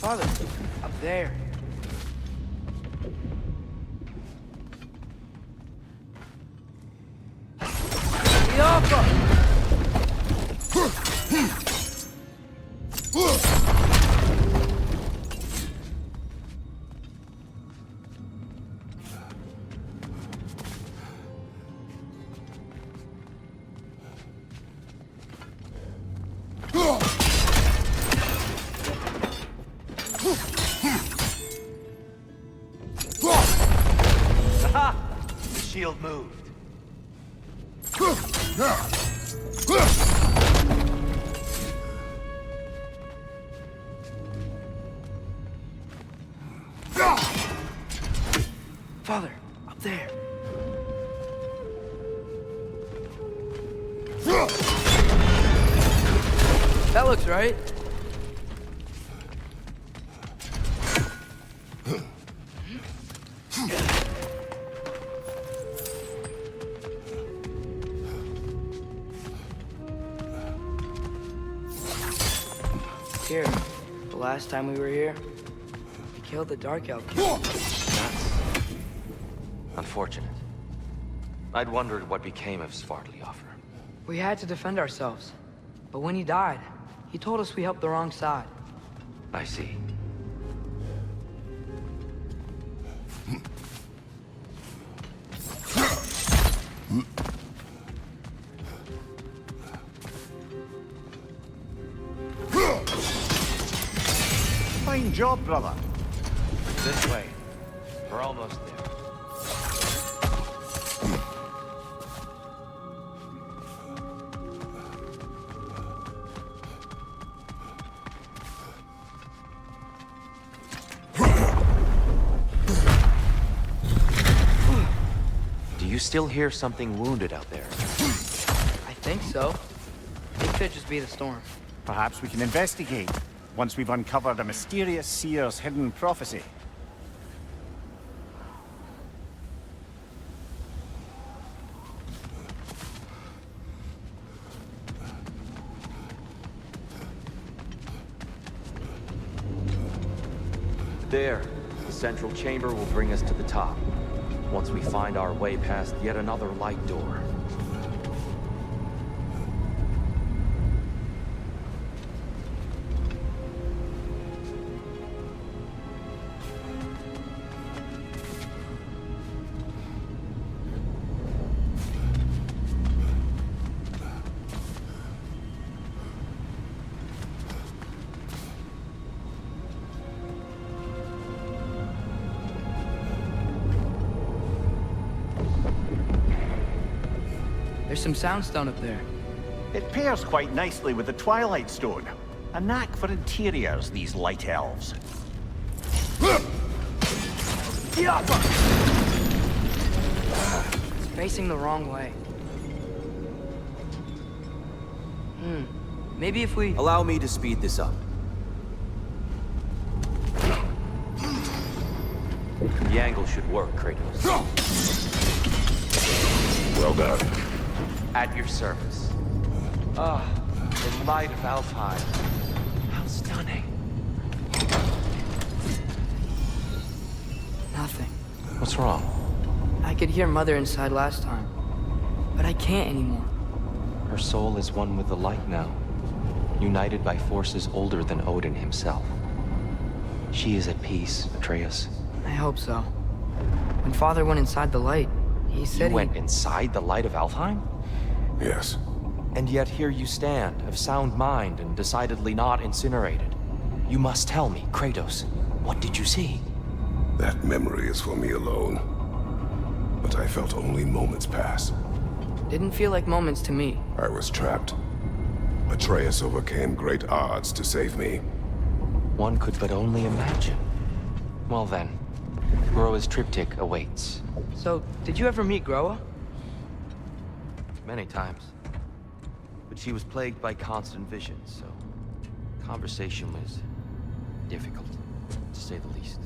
Father, up there. Aha! The shield moved. Father, up there. That looks right. Here, the last time we were here, we killed the Dark Elf King. That's unfortunate. I'd wondered what became of Svartalfheim. We had to defend ourselves. But when he died, he told us we helped the wrong side. I see. Fine job, brother. This way. We're almost there. Do you still hear something wounded out there? I think so. It could just be the storm. Perhaps we can investigate, once we've uncovered a mysterious seer's hidden prophecy. There. The central chamber will bring us to the top. Once we find our way past yet another light door. There's some soundstone up there. It pairs quite nicely with the Twilight Stone. A knack for interiors, these light elves. It's facing the wrong way. Maybe if we... Allow me to speed this up. The angle should work, Kratos. Well done. At your service. Ah, the light of Alfheim. How stunning. Nothing. What's wrong? I could hear Mother inside last time. But I can't anymore. Her soul is one with the light now. united by forces older than Odin himself. She is at peace, Atreus. I hope so. When Father went inside the light, he said You went inside the light of Alfheim? Yes. And yet here you stand, of sound mind and decidedly not incinerated. You must tell me, Kratos, what did you see? That memory is for me alone. But I felt only moments pass. Didn't feel like moments to me. I was trapped. Atreus overcame great odds to save me. One could but only imagine. Well then, Groa's triptych awaits. So, did you ever meet Groa? Many times. But she was plagued by constant visions, so conversation was difficult, to say the least.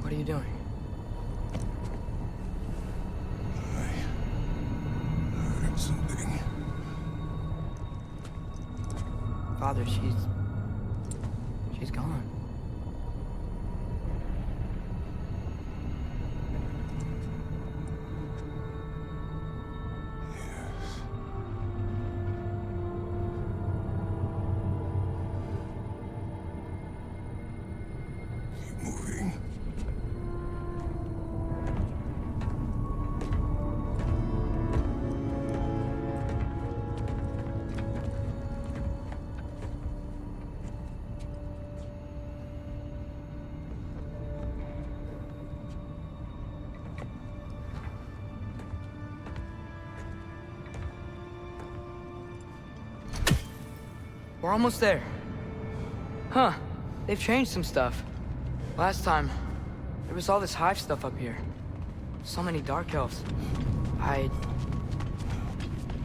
What are you doing? I'm something. Father, she's gone. Keep moving. We're almost there. Huh. They've changed some stuff. Last time, there was all this hive stuff up here. So many Dark Elves.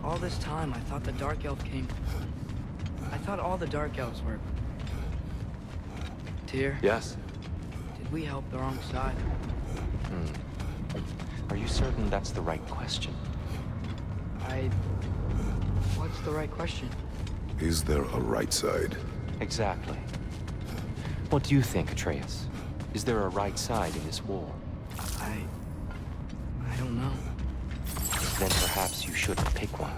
All this time, I thought the Dark Elf came... I thought all the Dark Elves were... Tyr, Yes? did we help the wrong side? Are you certain that's the right question? What's the right question? Is there a right side? Exactly. What do you think, Atreus? Is there a right side in this war? I don't know. Then perhaps you shouldn't pick one.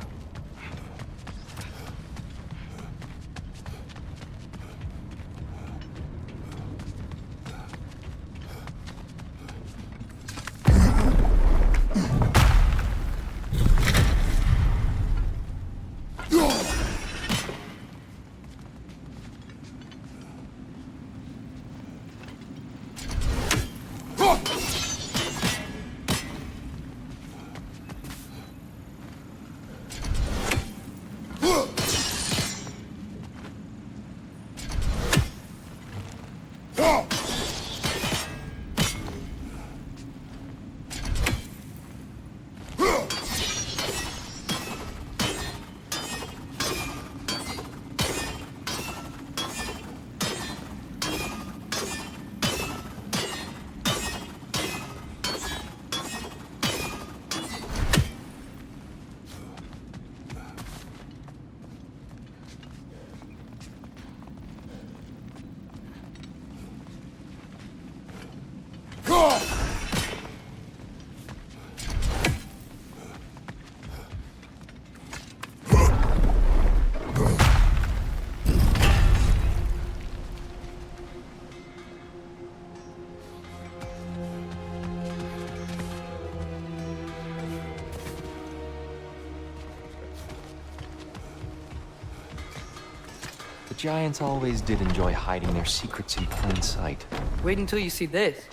Giants always did enjoy hiding their secrets in plain sight. Wait until you see this.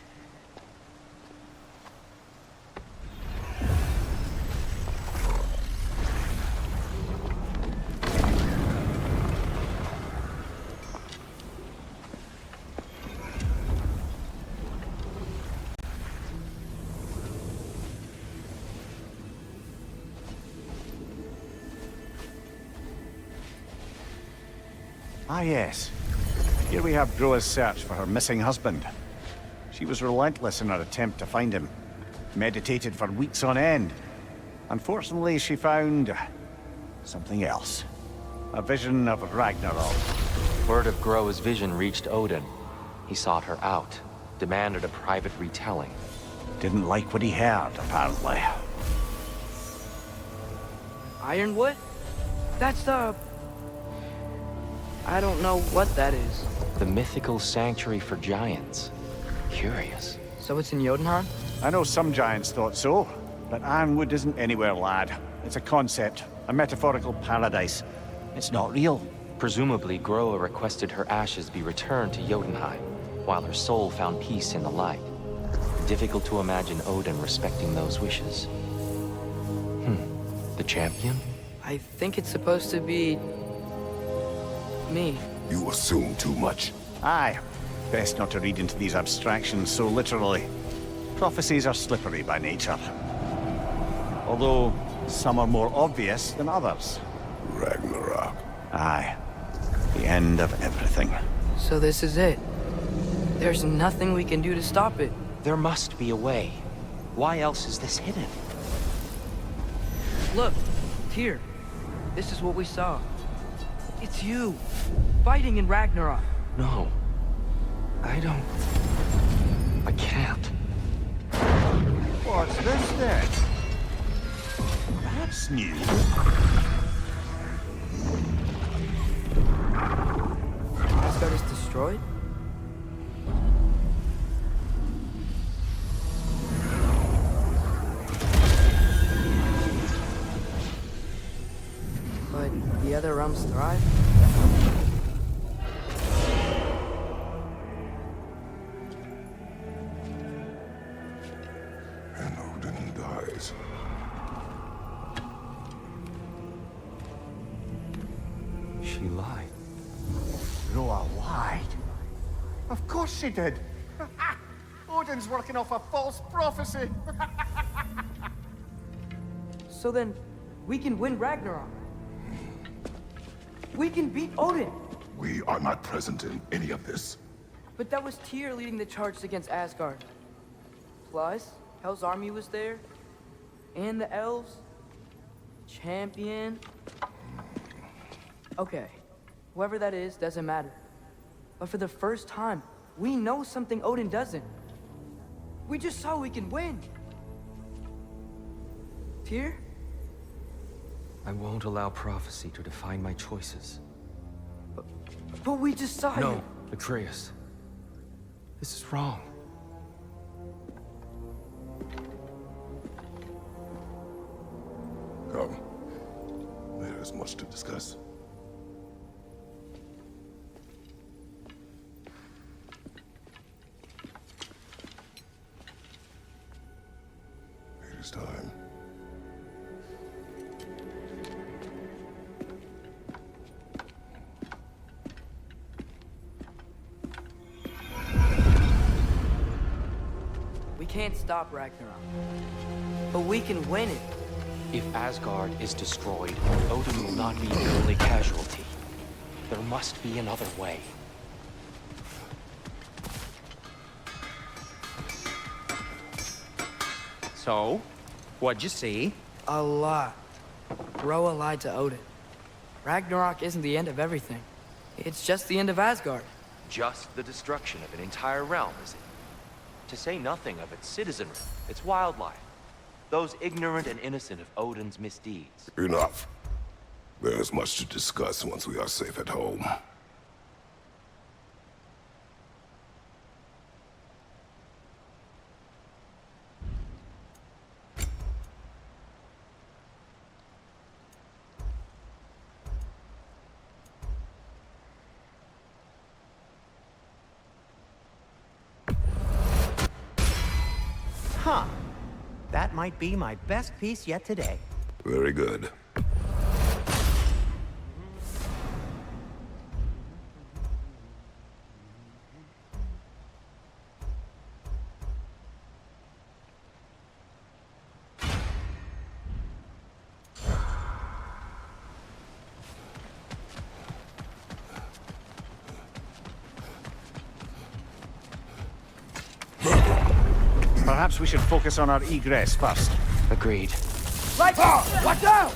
Ah, yes. Here we have Groa's search for her missing husband. She was relentless in her attempt to find him. Meditated for weeks on end. Unfortunately, she found something else. A vision of Ragnarok. Word of Groa's vision reached Odin. He sought her out, demanded a private retelling. Didn't like what he heard, apparently. Ironwood? That's the... I don't know what that is. The mythical sanctuary for giants. Curious. So it's in Jotunheim? I know some giants thought so, but Ironwood isn't anywhere, lad. It's a concept, a metaphorical paradise. It's not real. Presumably, Groa requested her ashes be returned to Jotunheim, while her soul found peace in the light. Difficult to imagine Odin respecting those wishes. The champion? I think it's supposed to be... me. You assume too much. Aye. Best not to read into these abstractions so literally. Prophecies are slippery by nature. Although, some are more obvious than others. Ragnarok. Aye. The end of everything. So this is it. There's nothing we can do to stop it. There must be a way. Why else is this hidden? Look, here. This is what we saw. It's you, fighting in Ragnarok. No. I can't. What's this then? That's new. Asgard is destroyed? But the other realms thrive? And Odin dies. She lied. Groa lied. Of course she did. Odin's working off a false prophecy. So then, we can win Ragnarok. We can beat Odin. We are not present in any of this. But that was Tyr leading the charge against Asgard. Plus, Hell's army was there. And the elves. Champion. Okay. Whoever that is, doesn't matter. But for the first time, we know something Odin doesn't. We just saw we can win. Tyr? I won't allow prophecy to define my choices. But we just saw No, you. Atreus. This is wrong. Come. There is much to discuss. It is time. We can't stop Ragnarok. But we can win it. If Asgard is destroyed, Odin will not be the only casualty. There must be another way. So, what'd you see? A lot. Groa lied to Odin. Ragnarok isn't the end of everything. It's just the end of Asgard. Just the destruction of an entire realm, is it? To say nothing of its citizenry, its wildlife. Those ignorant and innocent of Odin's misdeeds. Enough. There is much to discuss once we are safe at home. Huh. That might be my best piece yet today. Very good. Perhaps we should focus on our egress first. Agreed. Right! Watch out!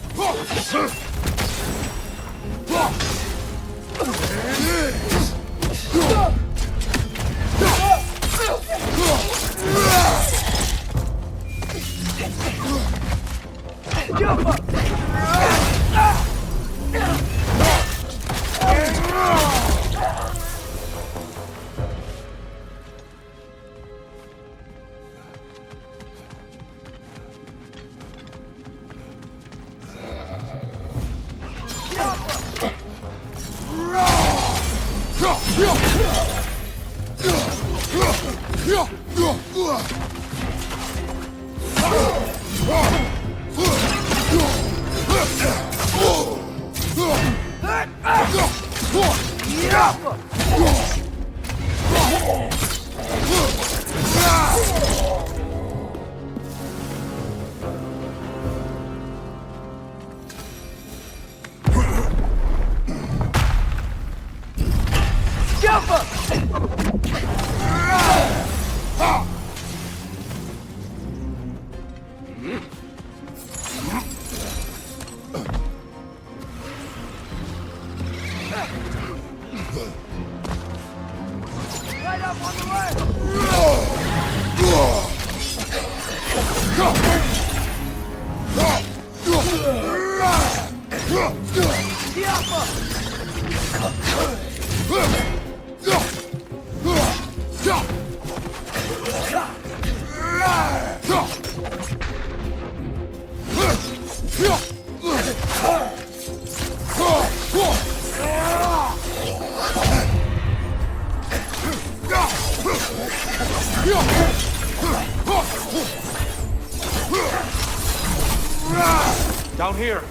Down here.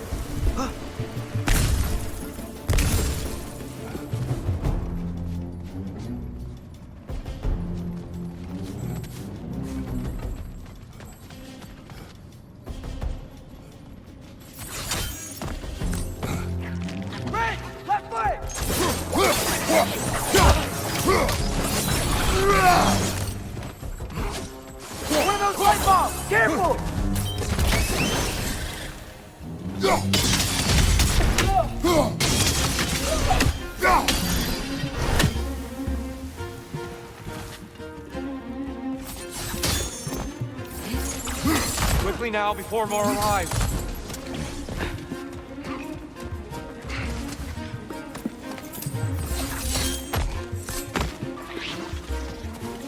Quickly now, before more arrive.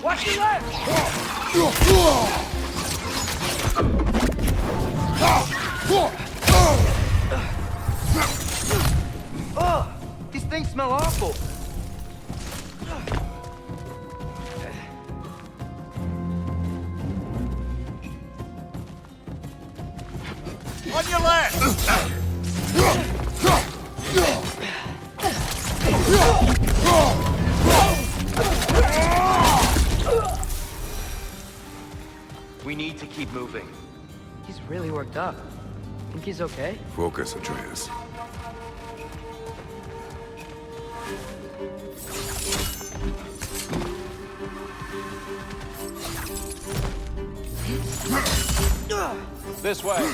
Watch your left! These things smell awful. On your left! We need to keep moving. He's really worked up. Think he's okay? Focus, Atreus. This way.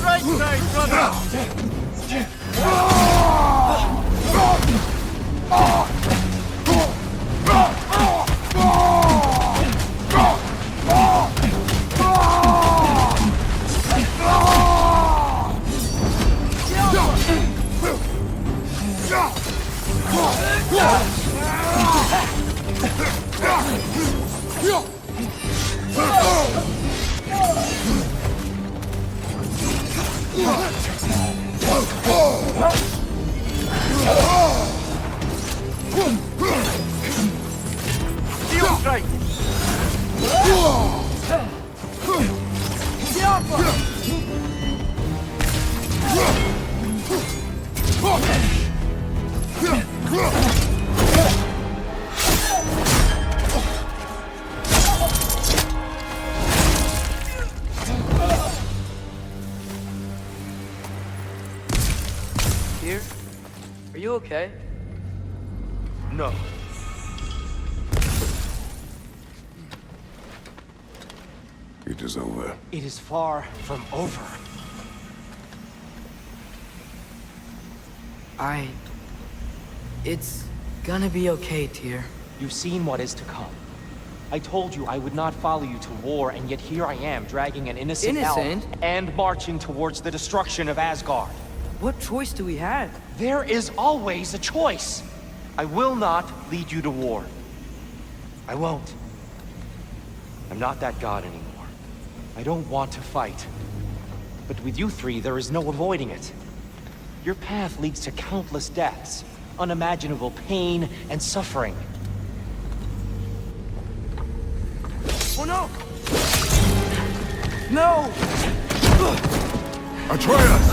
Right side, brother! Steel strike! Here? Are you okay? No. It is over. It is far from over. It's gonna be okay, Tyr. You've seen what is to come. I told you I would not follow you to war, and yet here I am, dragging an innocent elf and marching towards the destruction of Asgard. What choice do we have? There is always a choice. I will not lead you to war. I won't. I'm not that god anymore. I don't want to fight. But with you three, there is no avoiding it. Your path leads to countless deaths, unimaginable pain and suffering. Oh no! No! Atreus!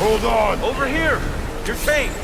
Hold on! Over here! You're chained!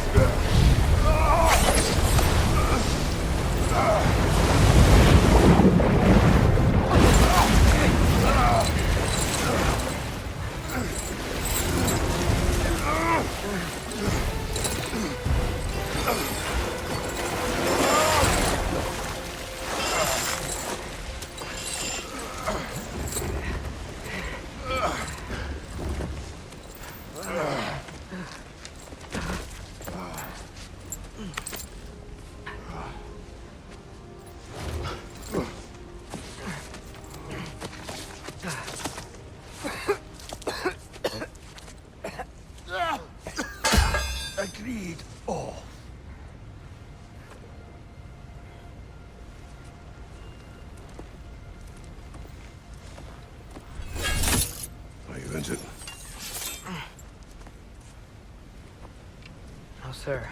Agreed. Oh. Are you injured? No, sir.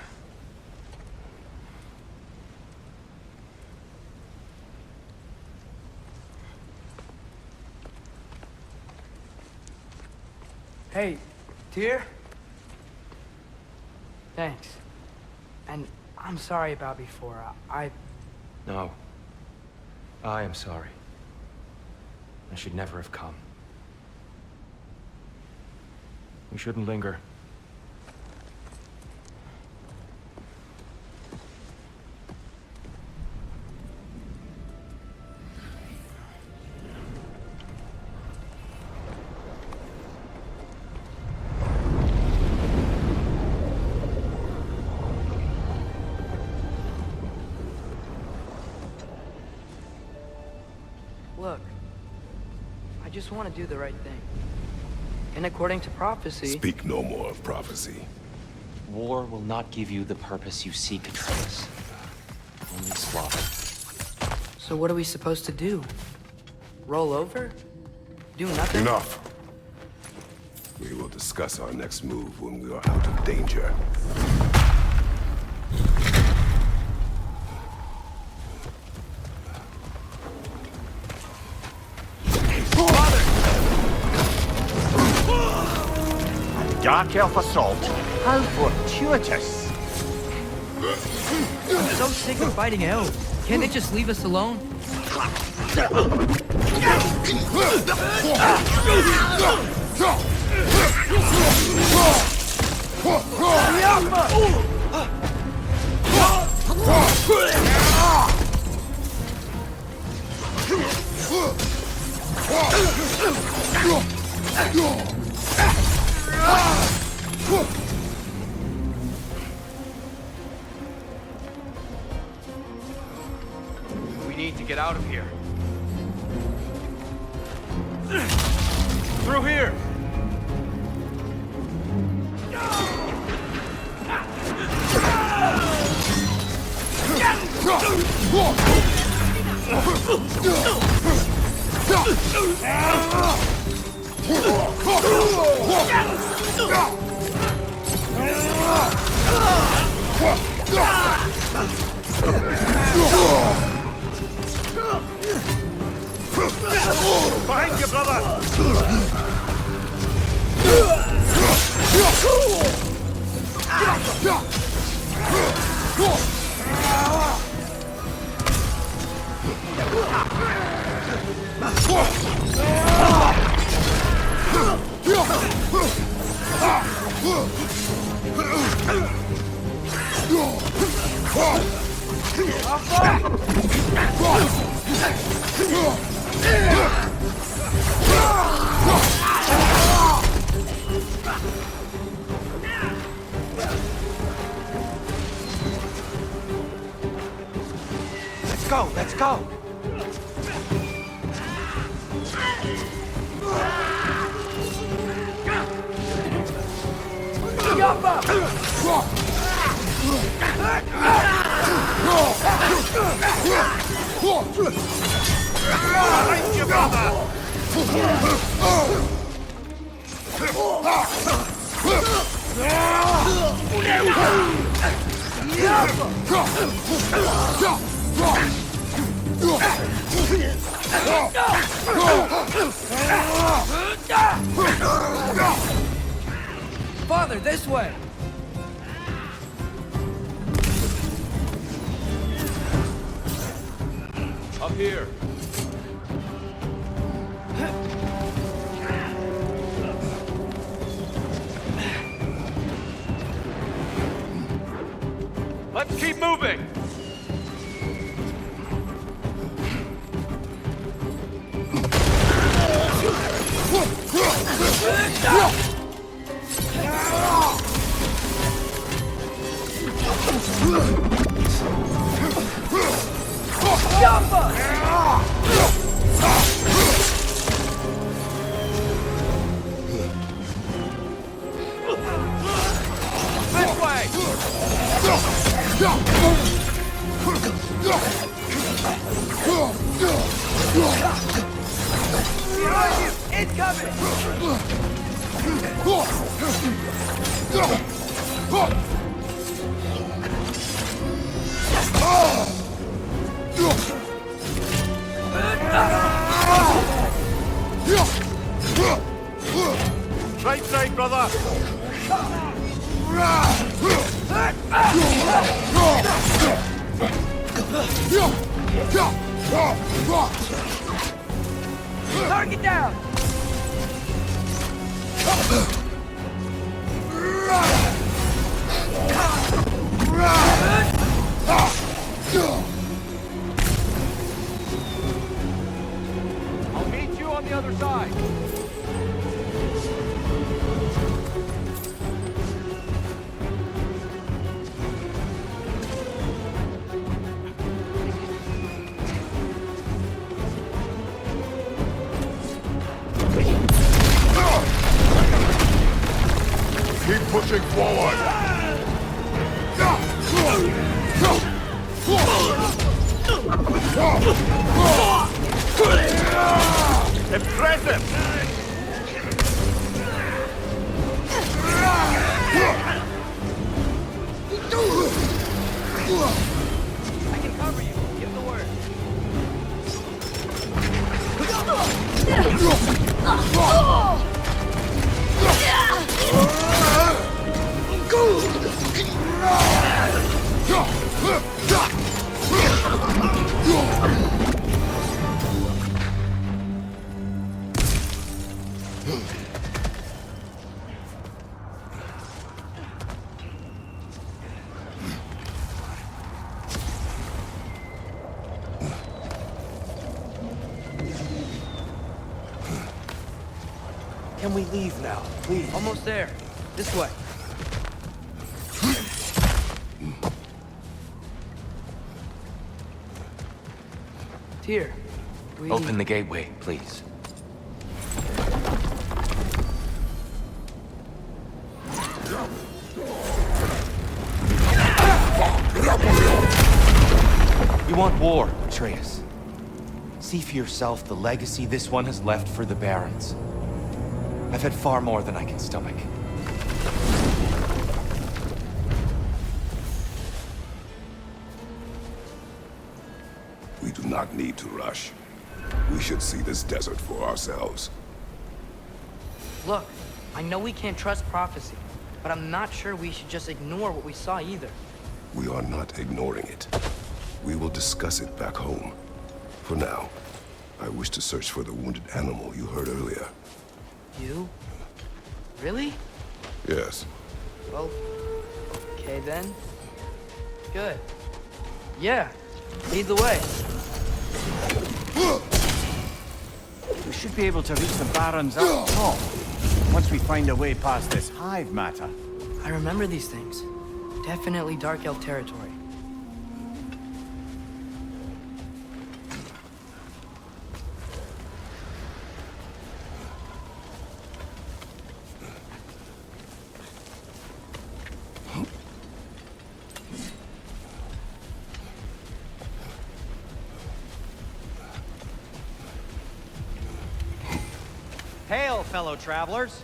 Hey, Tyr? Thanks. And I'm sorry about before. No. I am sorry. I should never have come. We shouldn't linger. Look, I just want to do the right thing. And according to prophecy... Speak no more of prophecy. War will not give you the purpose you seek, Atreus. Only slaughter. So what are we supposed to do? Roll over? Do nothing? Enough. We will discuss our next move when we are out of danger. Dark elf assault? How fortuitous! I'm so sick of fighting elves. Can't they just leave us alone? We need to get out of here. Through here! Behind you, brother! Let's go, let's go! Behind you, brother! Father, this way! Up here. Let's keep moving! This way! Right side, brother! Target down! I'll meet you on the other side. Keep pushing forward! Impressive! I can cover you. Give the word. Oh! Can we leave now, please? Almost there. This way. Tyr, we... Open the gateway, please. You want war, Atreus. See for yourself the legacy this one has left for the Barons. I've had far more than I can stomach. We do not need to rush. We should see this desert for ourselves. Look, I know we can't trust prophecy, but I'm not sure we should just ignore what we saw either. We are not ignoring it. We will discuss it back home. For now, I wish to search for the wounded animal you heard earlier. You? Really? Yes. Well, okay then. Good. Yeah, lead the way. We should be able to reach the Barons up top, once we find a way past this hive matter. I remember these things. Definitely Dark Elf territory. Hail, fellow travelers!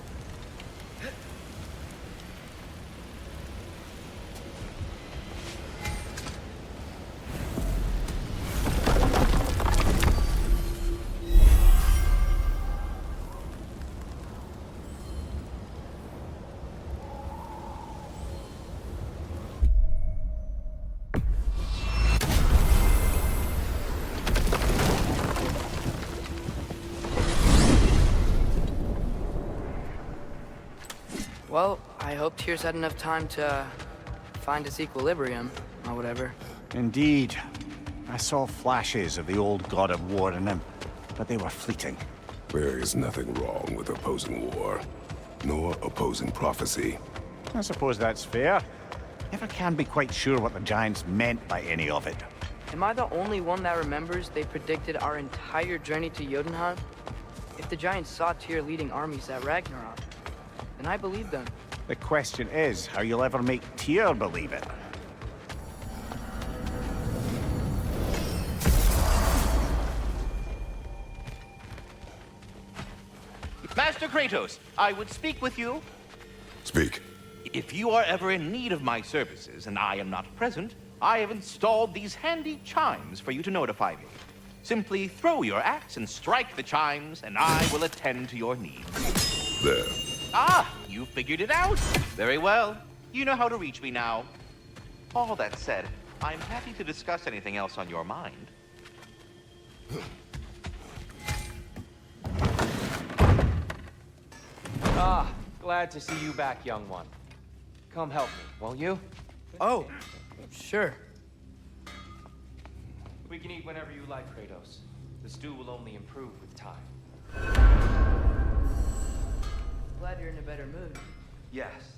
Well, I hope Tyr's had enough time to find his equilibrium, or whatever. Indeed. I saw flashes of the old god of war in him, but they were fleeting. There is nothing wrong with opposing war, nor opposing prophecy. I suppose that's fair. Never can be quite sure what the Giants meant by any of it. Am I the only one that remembers they predicted our entire journey to Jotunheim? If the Giants saw Tyr leading armies at Ragnarok, then I believe them. The question is how you'll ever make Tyr believe it. Master Kratos, I would speak with you. Speak. If you are ever in need of my services and I am not present, I have installed these handy chimes for you to notify me. Simply throw your axe and strike the chimes, and I will attend to your needs. There. Ah, you figured it out. Very well. You know how to reach me now. All that said, I'm happy to discuss anything else on your mind. Ah, glad to see you back, young one. Come help me, won't you? Oh, sure. We can eat whenever you like, Kratos. The stew will only improve with time. Glad you're in a better mood. Yes,